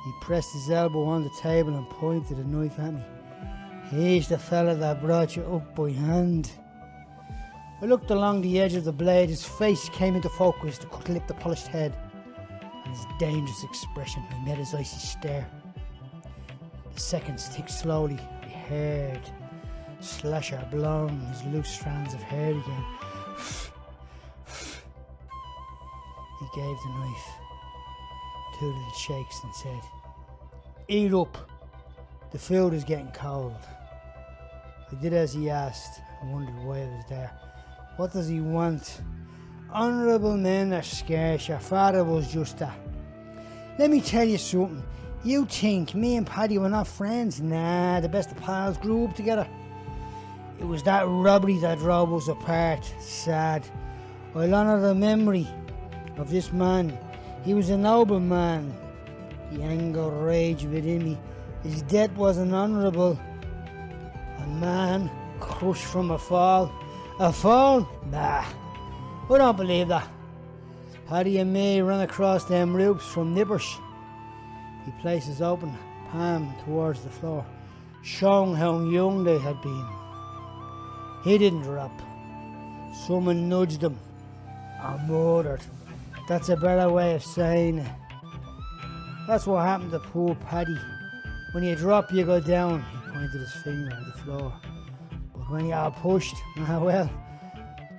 He pressed his elbow on the table and pointed a knife at me. He's the fella that brought you up by hand. I looked along the edge of the blade. His face came into focus, the cut-lipped, the polished head, and his dangerous expression. I met his icy stare. The seconds ticked slowly. I heard Slasher blowing his loose strands of hair again. He gave the knife two little shakes and said, "Eat up. The food is getting cold." I did as he asked and wondered why I was there. What does he want? Honourable men are scarce. Your father was just that. Let me tell you something. You think me and Paddy were not friends? Nah, the best of pals grew up together. It was that robbery that drove us apart. Sad. I'll honour the memory of this man. He was a noble man. The anger raged within me. His death wasn't honourable. A man crushed from a fall. A fall? Nah, I don't believe that. Paddy and me ran across them roofs from Nippers. He placed his open palm towards the floor, showing how young they had been. He didn't drop. Someone nudged him, or murdered. That's a better way of saying it. That's what happened to poor Paddy. When you drop, you go down. He pointed his finger at the floor. But when you are pushed, well,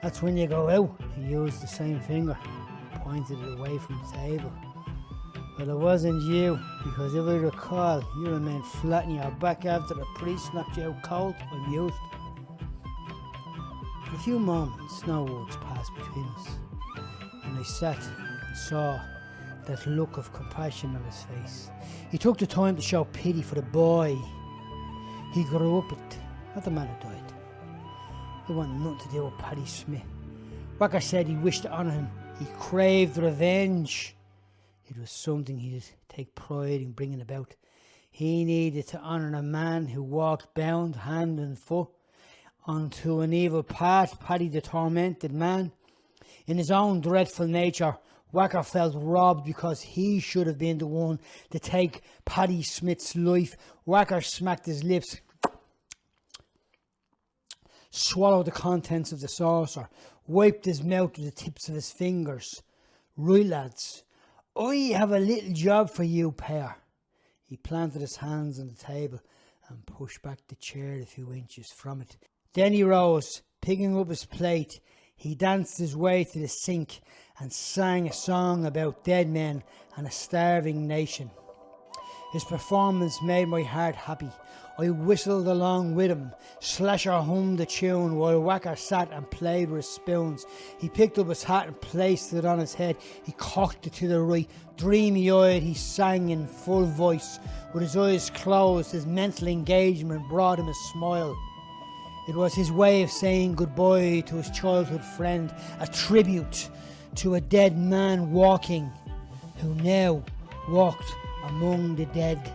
that's when you go out. He used the same finger, pointed it away from the table. But it wasn't you, because if I recall, you remained flat on your back after the priest knocked you out cold, amused. For a few moments, no words passed between us, and I sat and saw that look of compassion on his face. He took the time to show pity for the boy he grew up with, not the man who died. He wanted nothing to do with Paddy Smith. Whacker said he wished to honour him. He craved revenge. It was something he'd take pride in bringing about. He needed to honour a man who walked bound hand and foot onto an evil path. Paddy the tormented man. In his own dreadful nature, Whacker felt robbed because he should have been the one to take Paddy Smith's life. Whacker smacked his lips, swallowed the contents of the saucer, wiped his mouth with the tips of his fingers. Right, lads, I have a little job for you, pair. He planted his hands on the table and pushed back the chair a few inches from it. Then he rose, picking up his plate. He danced his way to the sink and sang a song about dead men and a starving nation. His performance made my heart happy. I whistled along with him. Slasher hummed the tune while Whacker sat and played with his spoons. He picked up his hat and placed it on his head. He cocked it to the right. Dreamy-eyed, he sang in full voice. With his eyes closed, his mental engagement brought him a smile. It was his way of saying goodbye to his childhood friend, a tribute to a dead man walking, who now walked among the dead.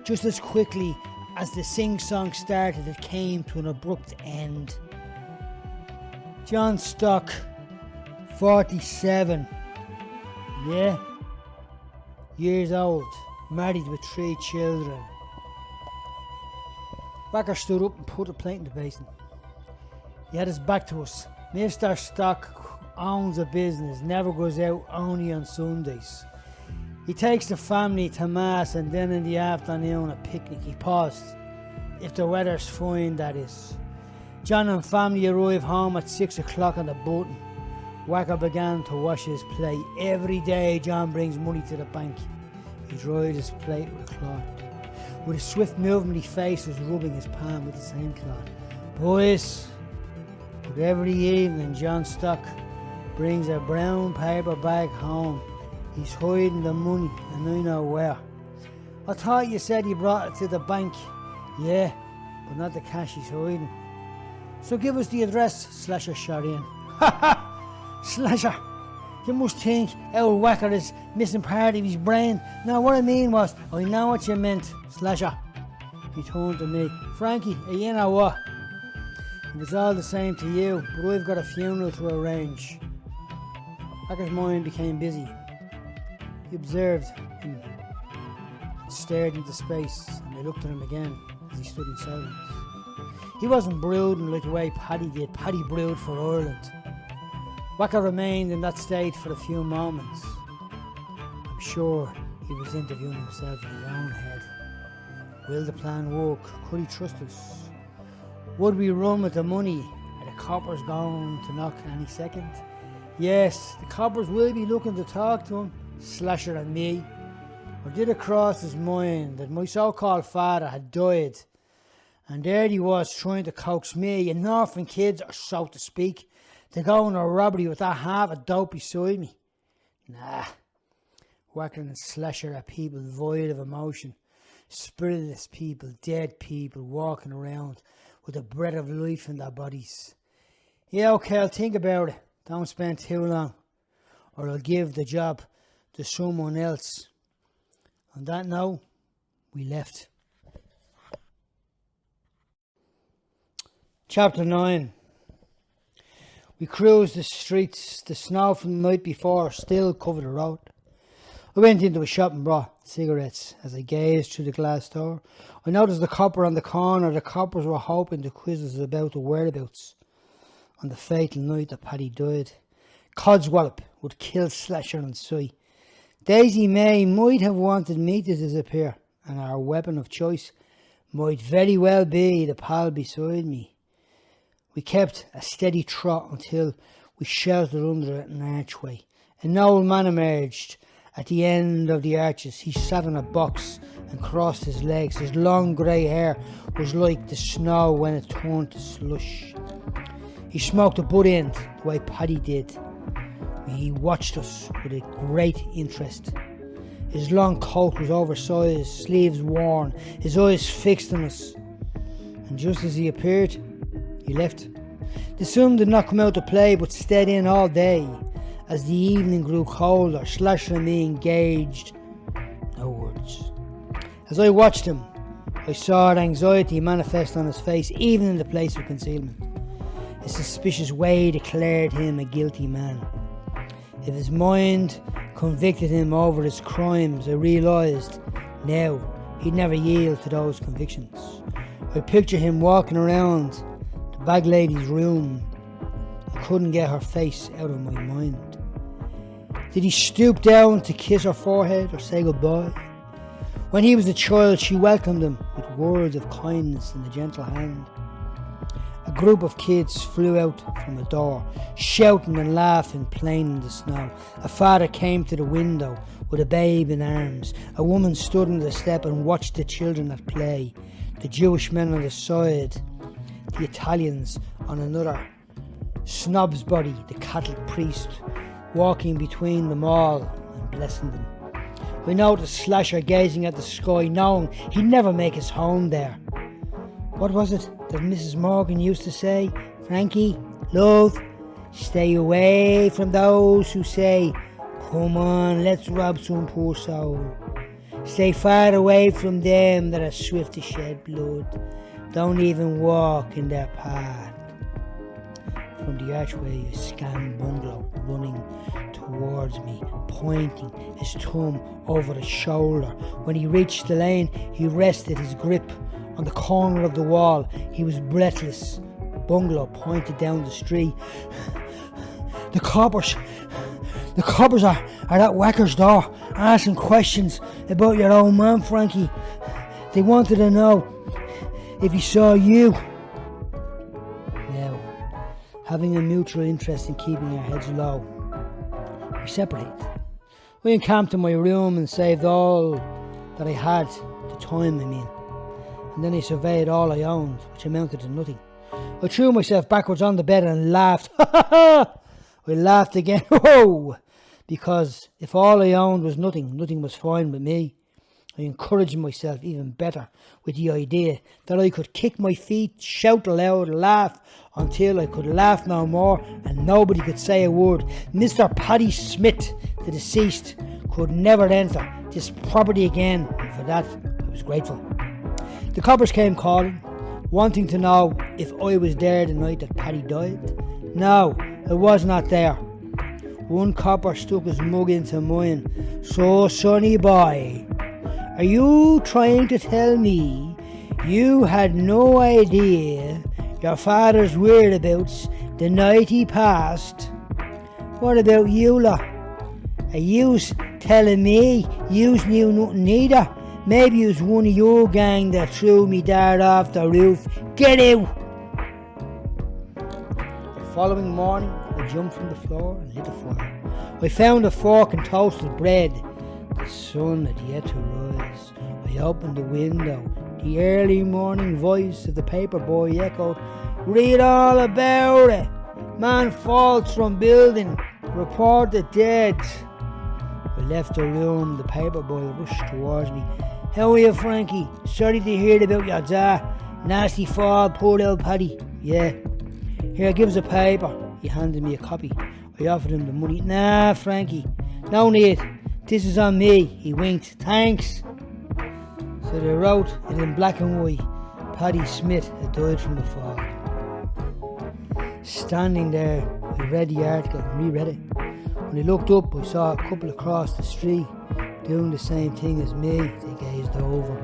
Just as quickly as the sing-song started, it came to an abrupt end. John Stock, 47, years old, married with 3 children. Wacker stood up and put a plate in the basin. He had his back to us. Mr. Stock owns a business, never goes out, only on Sundays. He takes the family to mass and then in the afternoon a picnic. He paused. If the weather's fine, that is. John and family arrive home at 6 o'clock on the button. Wacker began to wash his plate. Every day John brings money to the bank. He dried his plate with a cloth. With a swift movement, his face was rubbing his palm with the same cloth. Boys, but every evening John Stock brings a brown paper bag home. He's hiding the money, and I know where. I thought you said he brought it to the bank. Yeah, but not the cash he's hiding. So give us the address, Slasher shot in. Ha ha! Slasher! You must think our Wacker is missing part of his brain. Now what I mean was, I know what you meant, Slasher. He turned to me. Frankie, are you know what? It was all the same to you, but I've got a funeral to arrange. Wacker's mind became busy. He observed him, stared into space, and I looked at him again as he stood in silence. He wasn't brooding like the way Paddy did. Paddy brewed for Ireland. Wacker remained in that state for a few moments. I'm sure he was interviewing himself in his own head. Will the plan work? Could he trust us? Would we run with the money? Are the coppers going to knock any second? Yes, the coppers will be looking to talk to him, Slasher and me. Or did it cross his mind that my so-called father had died, and there he was trying to coax me, an orphan kid, or so to speak, to go on a robbery with that half a dope beside me? Nah. Wacker and Slasher are people void of emotion. Spiritless people, dead people walking around with the breath of life in their bodies. Yeah, okay, I'll think about it. Don't spend too long, or I'll give the job to someone else. On that note, we left. Chapter 9. We cruised the streets. The snow from the night before still covered the road. I went into a shop and bought cigarettes. As I gazed through the glass door, I noticed the copper on the corner. The coppers were hoping to quiz us about the whereabouts on the fatal night that Paddy died. Codswallop would kill Slasher on sight. Daisy May might have wanted me to disappear, and our weapon of choice might very well be the pal beside me. We kept a steady trot until we sheltered under an archway. An old man emerged at the end of the arches. He sat on a box and crossed his legs. His long grey hair was like the snow when it turned to slush. He smoked a butt end the way Paddy did. He watched us with a great interest. His long coat was oversized, sleeves worn, his eyes fixed on us. And just as he appeared, he left. The sun did not come out to play, but stayed in all day. As the evening grew colder, Slasher and me engaged. No words. As I watched him, I saw anxiety manifest on his face, even in the place of concealment. A suspicious way declared him a guilty man. If his mind convicted him over his crimes, I realised now he'd never yield to those convictions. I picture him walking around the bag lady's room. I couldn't get her face out of my mind. Did he stoop down to kiss her forehead or say goodbye? When he was a child, she welcomed him with words of kindness and a gentle hand. A group of kids flew out from the door, shouting and laughing, playing in the snow. A father came to the window with a babe in arms. A woman stood on the step and watched the children at play. The Jewish men on the side, the Italians on another. Snob's body, the Catholic priest, walking between them all and blessing them. We noticed Slasher gazing at the sky, knowing he'd never make his home there. What was it? that Mrs. Morgan used to say, Frankie, love, stay away from those who say, come on, let's rob some poor soul. Stay far away from them that are swift to shed blood. Don't even walk in their path. From the archway, a scam bungalow running towards me, pointing his thumb over his shoulder. When he reached the lane, he rested his grip on the corner of the wall. He was breathless. The bungalow pointed down the street. The coppers are at Whacker's door, asking questions about your old man, Frankie. They wanted to know if he saw you. Now, having a mutual interest in keeping our heads low, we separated. We encamped in my room and saved all that I had, the time I mean. And then I surveyed all I owned, which amounted to nothing. I threw myself backwards on the bed and laughed. I laughed again. Whoa! Because if all I owned was nothing, nothing was fine with me. I encouraged myself even better with the idea that I could kick my feet, shout aloud, laugh until I could laugh no more and nobody could say a word. Mr. Paddy Smith, the deceased, could never enter this property again, and for that I was grateful. The coppers came calling, wanting to know if I was there the night that Paddy died. No, I was not there. One copper stuck his mug into mine. So, sonny boy, are you trying to tell me you had no idea your father's whereabouts the night he passed? What about you lot? Are you telling me you knew nothing either? Maybe it was one of your gang that threw me dad off the roof. Get out! The following morning, I jumped from the floor and lit a fire. I found a fork and toasted bread. The sun had yet to rise. I opened the window. The early morning voice of the paper boy echoed, read all about it. Man falls from building. Reported dead. I left the room. The paper boy rushed towards me. How are you, Frankie? Sorry to hear about your dad. Nasty fall, poor old Paddy. Yeah. Here, give us a paper. He handed me a copy. I offered him the money. Nah, Frankie. No need. This is on me. He winked. Thanks. So they wrote it in black and white. Paddy Smith had died from the fall. Standing there, I read the article and reread it. When I looked up, I saw a couple across the street doing the same thing as me. They gazed over.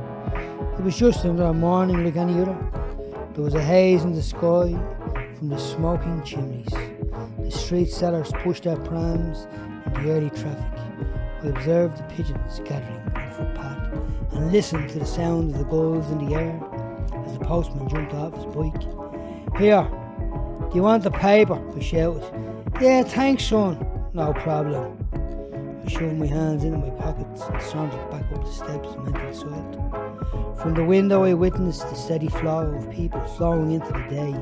It was just another morning like any other. There was a haze in the sky from the smoking chimneys. The street sellers pushed their prams in the early traffic. I observed the pigeons gathering on the footpath and listened to the sound of the gulls in the air as the postman jumped off his bike. Here, do you want the paper? I shouted. Yeah, thanks, son. No problem. I shoved my hands into my pockets and sauntered back up the steps and went inside. From the window I witnessed the steady flow of people flowing into the day.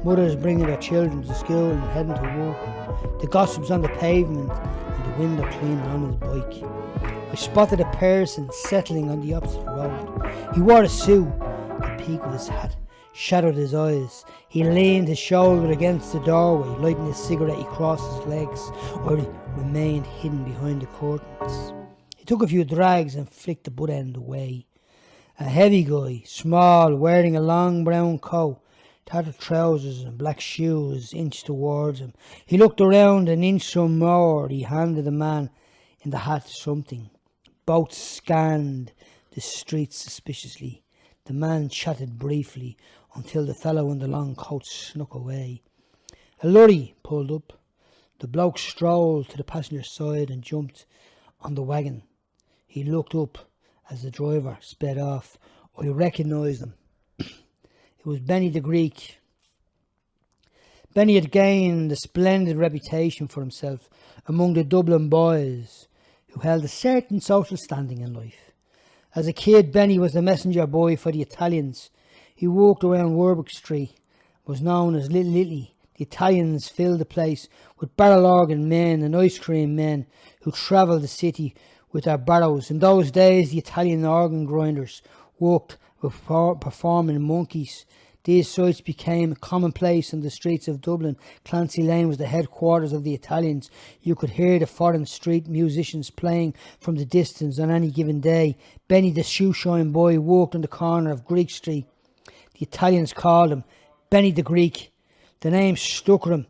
Mothers bringing their children to school and heading to work. The gossips on the pavement and the window cleaner on his bike. I spotted a person settling on the opposite road. He wore a suit. The peak of his hat shadowed his eyes. He leaned his shoulder against the doorway, lighting his cigarette. He crossed his legs, or he remained hidden behind the curtains. He took a few drags and flicked the butt end away. A heavy guy, small, wearing a long brown coat, tattered trousers and black shoes, inched towards him. He looked around an inch or more. He handed the man in the hat something. Both scanned the street suspiciously. The man chatted briefly until the fellow in the long coat snuck away. A lorry pulled up. The bloke strolled to the passenger side and jumped on the wagon. He looked up as the driver sped off. I recognised him. It was Benny the Greek. Benny had gained a splendid reputation for himself among the Dublin boys who held a certain social standing in life. As a kid, Benny was the messenger boy for the Italians. He walked around Warwick Street, was known as Little Italy. The Italians filled the place with barrel organ men and ice cream men who travelled the city with their barrows. In those days, the Italian organ grinders worked with performing monkeys. These sights became commonplace on the streets of Dublin. Clancy Lane was the headquarters of the Italians. You could hear the foreign street musicians playing from the distance on any given day. Benny the shoeshine boy walked on the corner of Greek Street. The Italians called him Benny the Greek. The name stuck with him.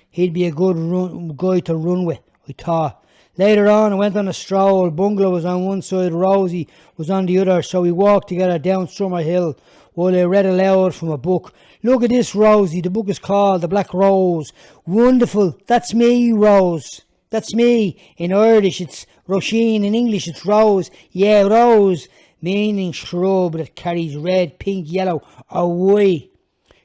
He'd be a good guy to run with, I thought. Later on, I went on a stroll. Bungalow was on one side, Rosie was on the other, so we walked together down Summer Hill while I read aloud from a book. Look at this, Rosie. The book is called The Black Rose. Wonderful. That's me, Rose. That's me. In Irish, it's Roisin. In English, it's Rose. Yeah, Rose, meaning shrub that carries red, pink, yellow, or white.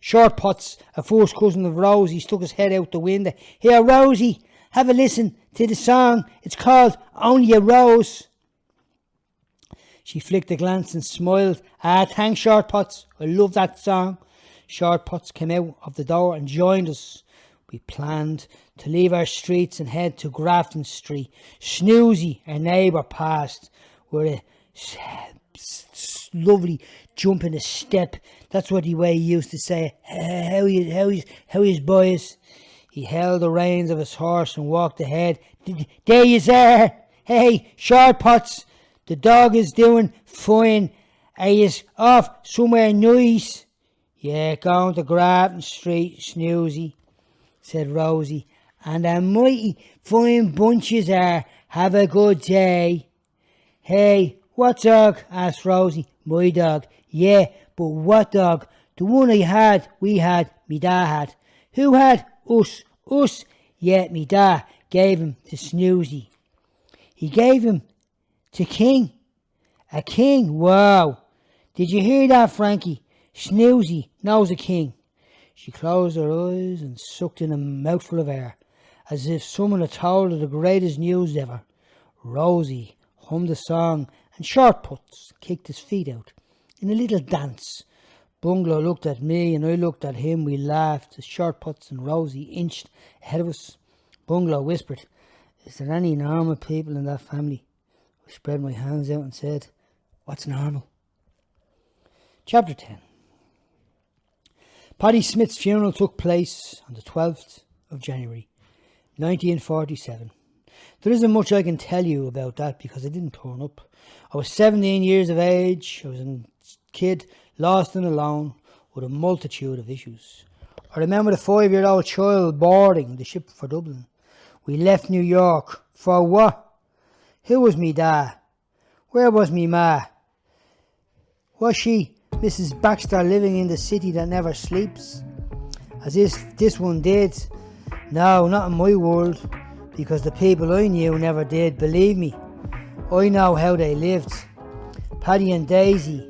Short Potts, a first cousin of Rosie, stuck his head out the window. Here, Rosie, have a listen to the song. It's called Only a Rose. She flicked a glance and smiled. Thanks, Short Potts. I love that song. Short Potts came out of the door and joined us. We planned to leave our streets and head to Grafton Street. Snoozy, our neighbour, passed with a lovely jump in a step. That's what the way he used to say, how is boys? He held the reins of his horse and walked ahead. There you are. Hey, Short Potts, the dog is doing fine. Are you off somewhere nice? Yeah, going to Grafton Street, Snoozy, said Rosie. And a mighty fine bunches are. Have a good day. Hey, what dog? Asked Rosie. My dog. Yeah, but what dog? The one we had, me dad had. Who had? Us. Yeah, me dad gave him to Snoozy. He gave him to King. A king? Wow. Did you hear that, Frankie? Snoozy knows a king. She closed her eyes and sucked in a mouthful of air, as if someone had told her the greatest news ever. Rosie hummed a song, and Short Potts kicked his feet out in a little dance. Bungalow looked at me and I looked at him. We laughed as Short Potts and Rosie inched ahead of us. Bungalow whispered, "Is there any normal people in that family?" I spread my hands out and said, "What's normal?" Chapter 10. Paddy Smith's funeral took place on the 12th of January, 1947. There isn't much I can tell you about that because I didn't turn up. I was 17 years of age. I was a kid, lost and alone, with a multitude of issues. I remember the 5-year-old child boarding the ship for Dublin. We left New York. For what? Who was me dad? Where was me ma? Was she, Mrs. Baxter, living in the city that never sleeps? As if this one did. No, not in my world, because the people I knew never did. Believe me, I know how they lived. Paddy and Daisy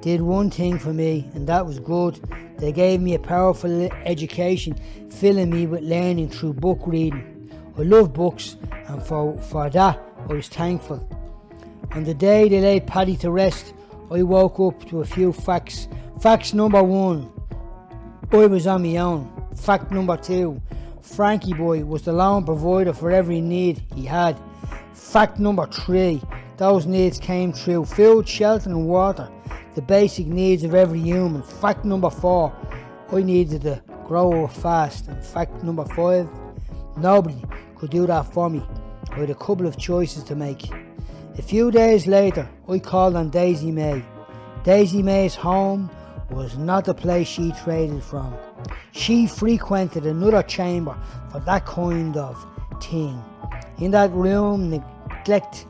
did one thing for me, and that was good. They gave me a powerful education, filling me with learning through book reading. I love books, and for that I was thankful. On the day they laid Paddy to rest, I woke up to a few facts. Fact number 1, I was on my own. Fact number 2, Frankie boy was the lone provider for every need he had. Fact number 3, those needs came through food, shelter and water, the basic needs of every human. Fact number 4, I needed to grow up fast. And fact number 5, nobody could do that for me. I had a couple of choices to make. A few days later, I called on Daisy May. Daisy May's home was not the place she traded from. She frequented another chamber for that kind of thing. In that room, neglect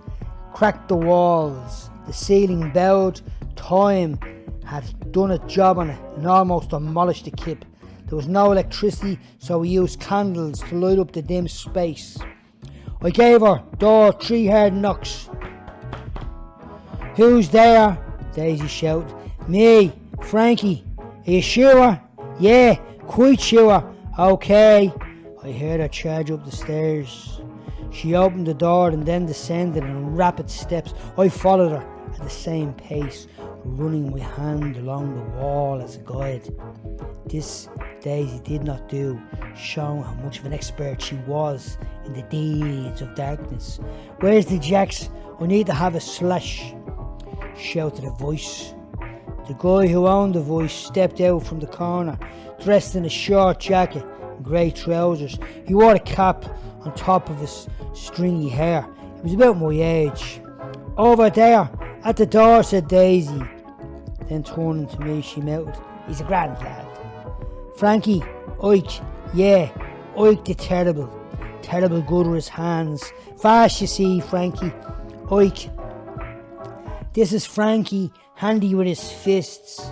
cracked the walls. The ceiling bowed. Time had done a job on it and almost demolished the kip. There was no electricity, so we used candles to light up the dim space. I gave her door 3 hard knocks. "Who's there?" Daisy shouted. "Me, Frankie. Are you sure?" "Yeah, quite sure." "Okay." I heard her charge up the stairs. She opened the door and then descended in rapid steps. I followed her at the same pace, running my hand along the wall as a guide. This Daisy did not do, showing how much of an expert she was in the deeds of darkness. "Where's the jacks? I need to have a slash," shouted a voice. The guy who owned the voice stepped out from the corner, dressed in a short jacket and grey trousers. He wore a cap on top of his stringy hair. He was about my age. "Over there, at the door," said Daisy. Then turning to me, she mouted, "He's a grand lad." "Frankie, Ike, yeah, Ike the terrible good with his hands. Fast, you see, Frankie. Ike, this is Frankie, handy with his fists.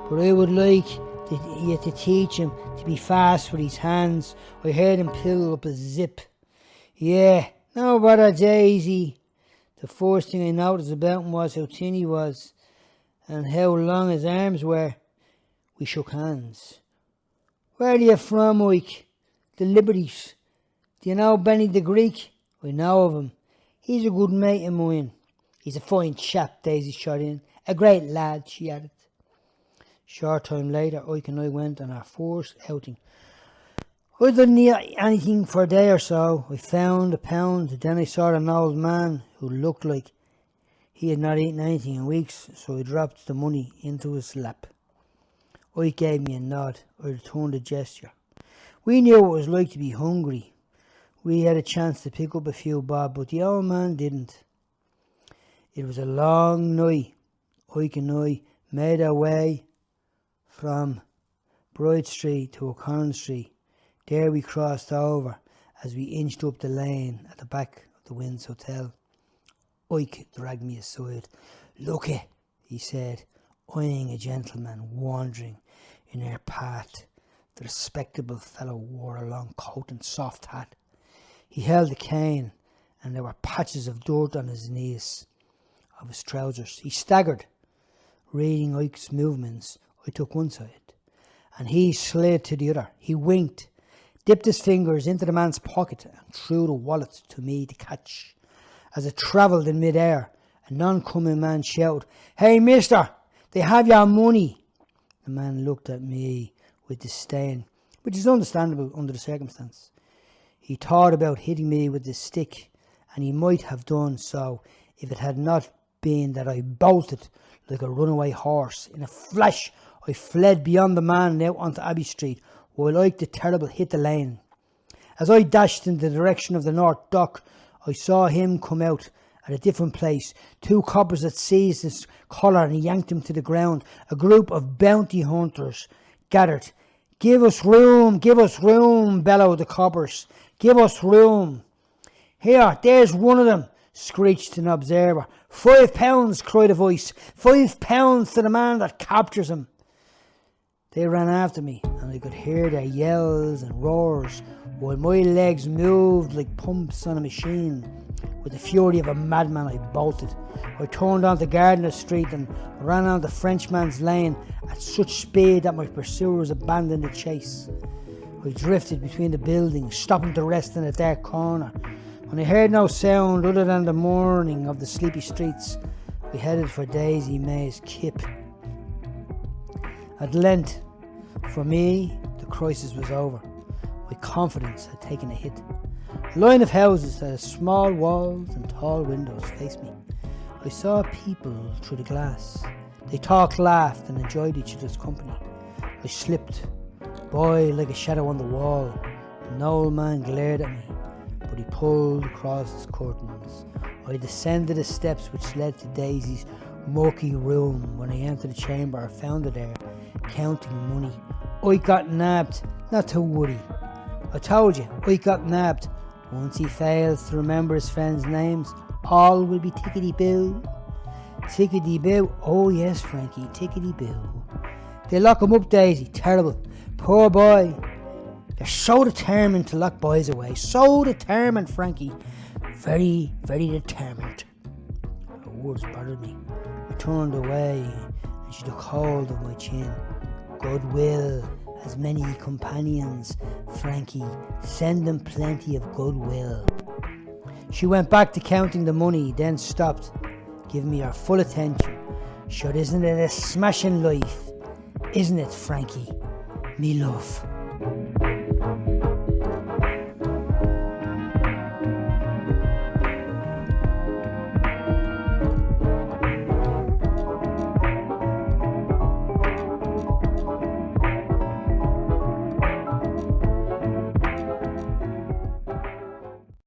But I would like you to teach him to be fast with his hands." I heard him pull up a zip. "Yeah, no bother, Daisy." The first thing I noticed about him was how thin he was and how long his arms were. We shook hands. "Where are you from, Ike?" "The Liberties." "Do you know Benny the Greek?" "I know of him. He's a good mate of mine." "He's a fine chap," Daisy shot in. "A great lad," she added. Short time later, Ike and I went on our first outing. I didn't eat anything for a day or so. I found a pound, then I saw an old man who looked like he had not eaten anything in weeks, so I dropped the money into his lap. Ike gave me a nod. I returned the gesture. We knew what it was like to be hungry. We had a chance to pick up a few bob, but the old man didn't. It was a long night. Ike and I made our way from Bright Street to O'Connell Street. There we crossed over as we inched up the lane at the back of the Winds Hotel. Ike dragged me aside. "Looky," he said, eyeing a gentleman wandering in our path. The respectable fellow wore a long coat and soft hat. He held a cane, and there were patches of dirt on his knees of his trousers. He staggered. Reading Ike's movements, I took one side, and he slid to the other. He winked, dipped his fingers into the man's pocket, and threw the wallet to me to catch. As it travelled in mid-air, a non-coming man shouted, "Hey, mister, they have your money." The man looked at me with disdain, which is understandable under the circumstance. He thought about hitting me with the stick, and he might have done so if it had not been that I bolted like a runaway horse. In a flash, I fled beyond the man and out onto Abbey Street, while Ike the Terrible hit the lane. As I dashed in the direction of the North Dock, I saw him come out at a different place. Two coppers had seized his collar and yanked him to the ground. A group of bounty hunters gathered. Give us room, bellowed the coppers. "Give us room." "Here, there's one of them," screeched an observer. £5, cried a voice. £5 to the man that captures him." They ran after me, and I could hear their yells and roars, while my legs moved like pumps on a machine. With the fury of a madman, I bolted. I turned onto Gardiner Street and ran on the Frenchman's Lane at such speed that my pursuers abandoned the chase. I drifted between the buildings, stopping to rest in a dark corner. When I heard no sound other than the mourning of the sleepy streets, we headed for Daisy May's Kip. At length, for me, the crisis was over. My confidence had taken a hit. A line of houses that had small walls and tall windows faced me. I saw people through the glass. They talked, laughed, and enjoyed each other's company. I slipped by like a shadow on the wall. An old man glared at me, but he pulled across his curtains. I descended the steps which led to Daisy's murky room. When I entered the chamber, I found her there, counting money. I got nabbed, not to worry. I told you, I got nabbed. Once he fails to remember his friends' names, all will be tickety-boo. Tickety-boo? Oh yes, Frankie, tickety-boo. They lock him up, Daisy. Terrible. Poor boy. They're so determined to lock boys away. So determined, Frankie. Very, very determined. Her words bothered me. I turned away and she took hold of my chin. Goodwill has many companions, Frankie. Send them plenty of goodwill. She went back to counting the money, then stopped, giving me her full attention. Sure, isn't it a smashing life? Isn't it, Frankie? Me love.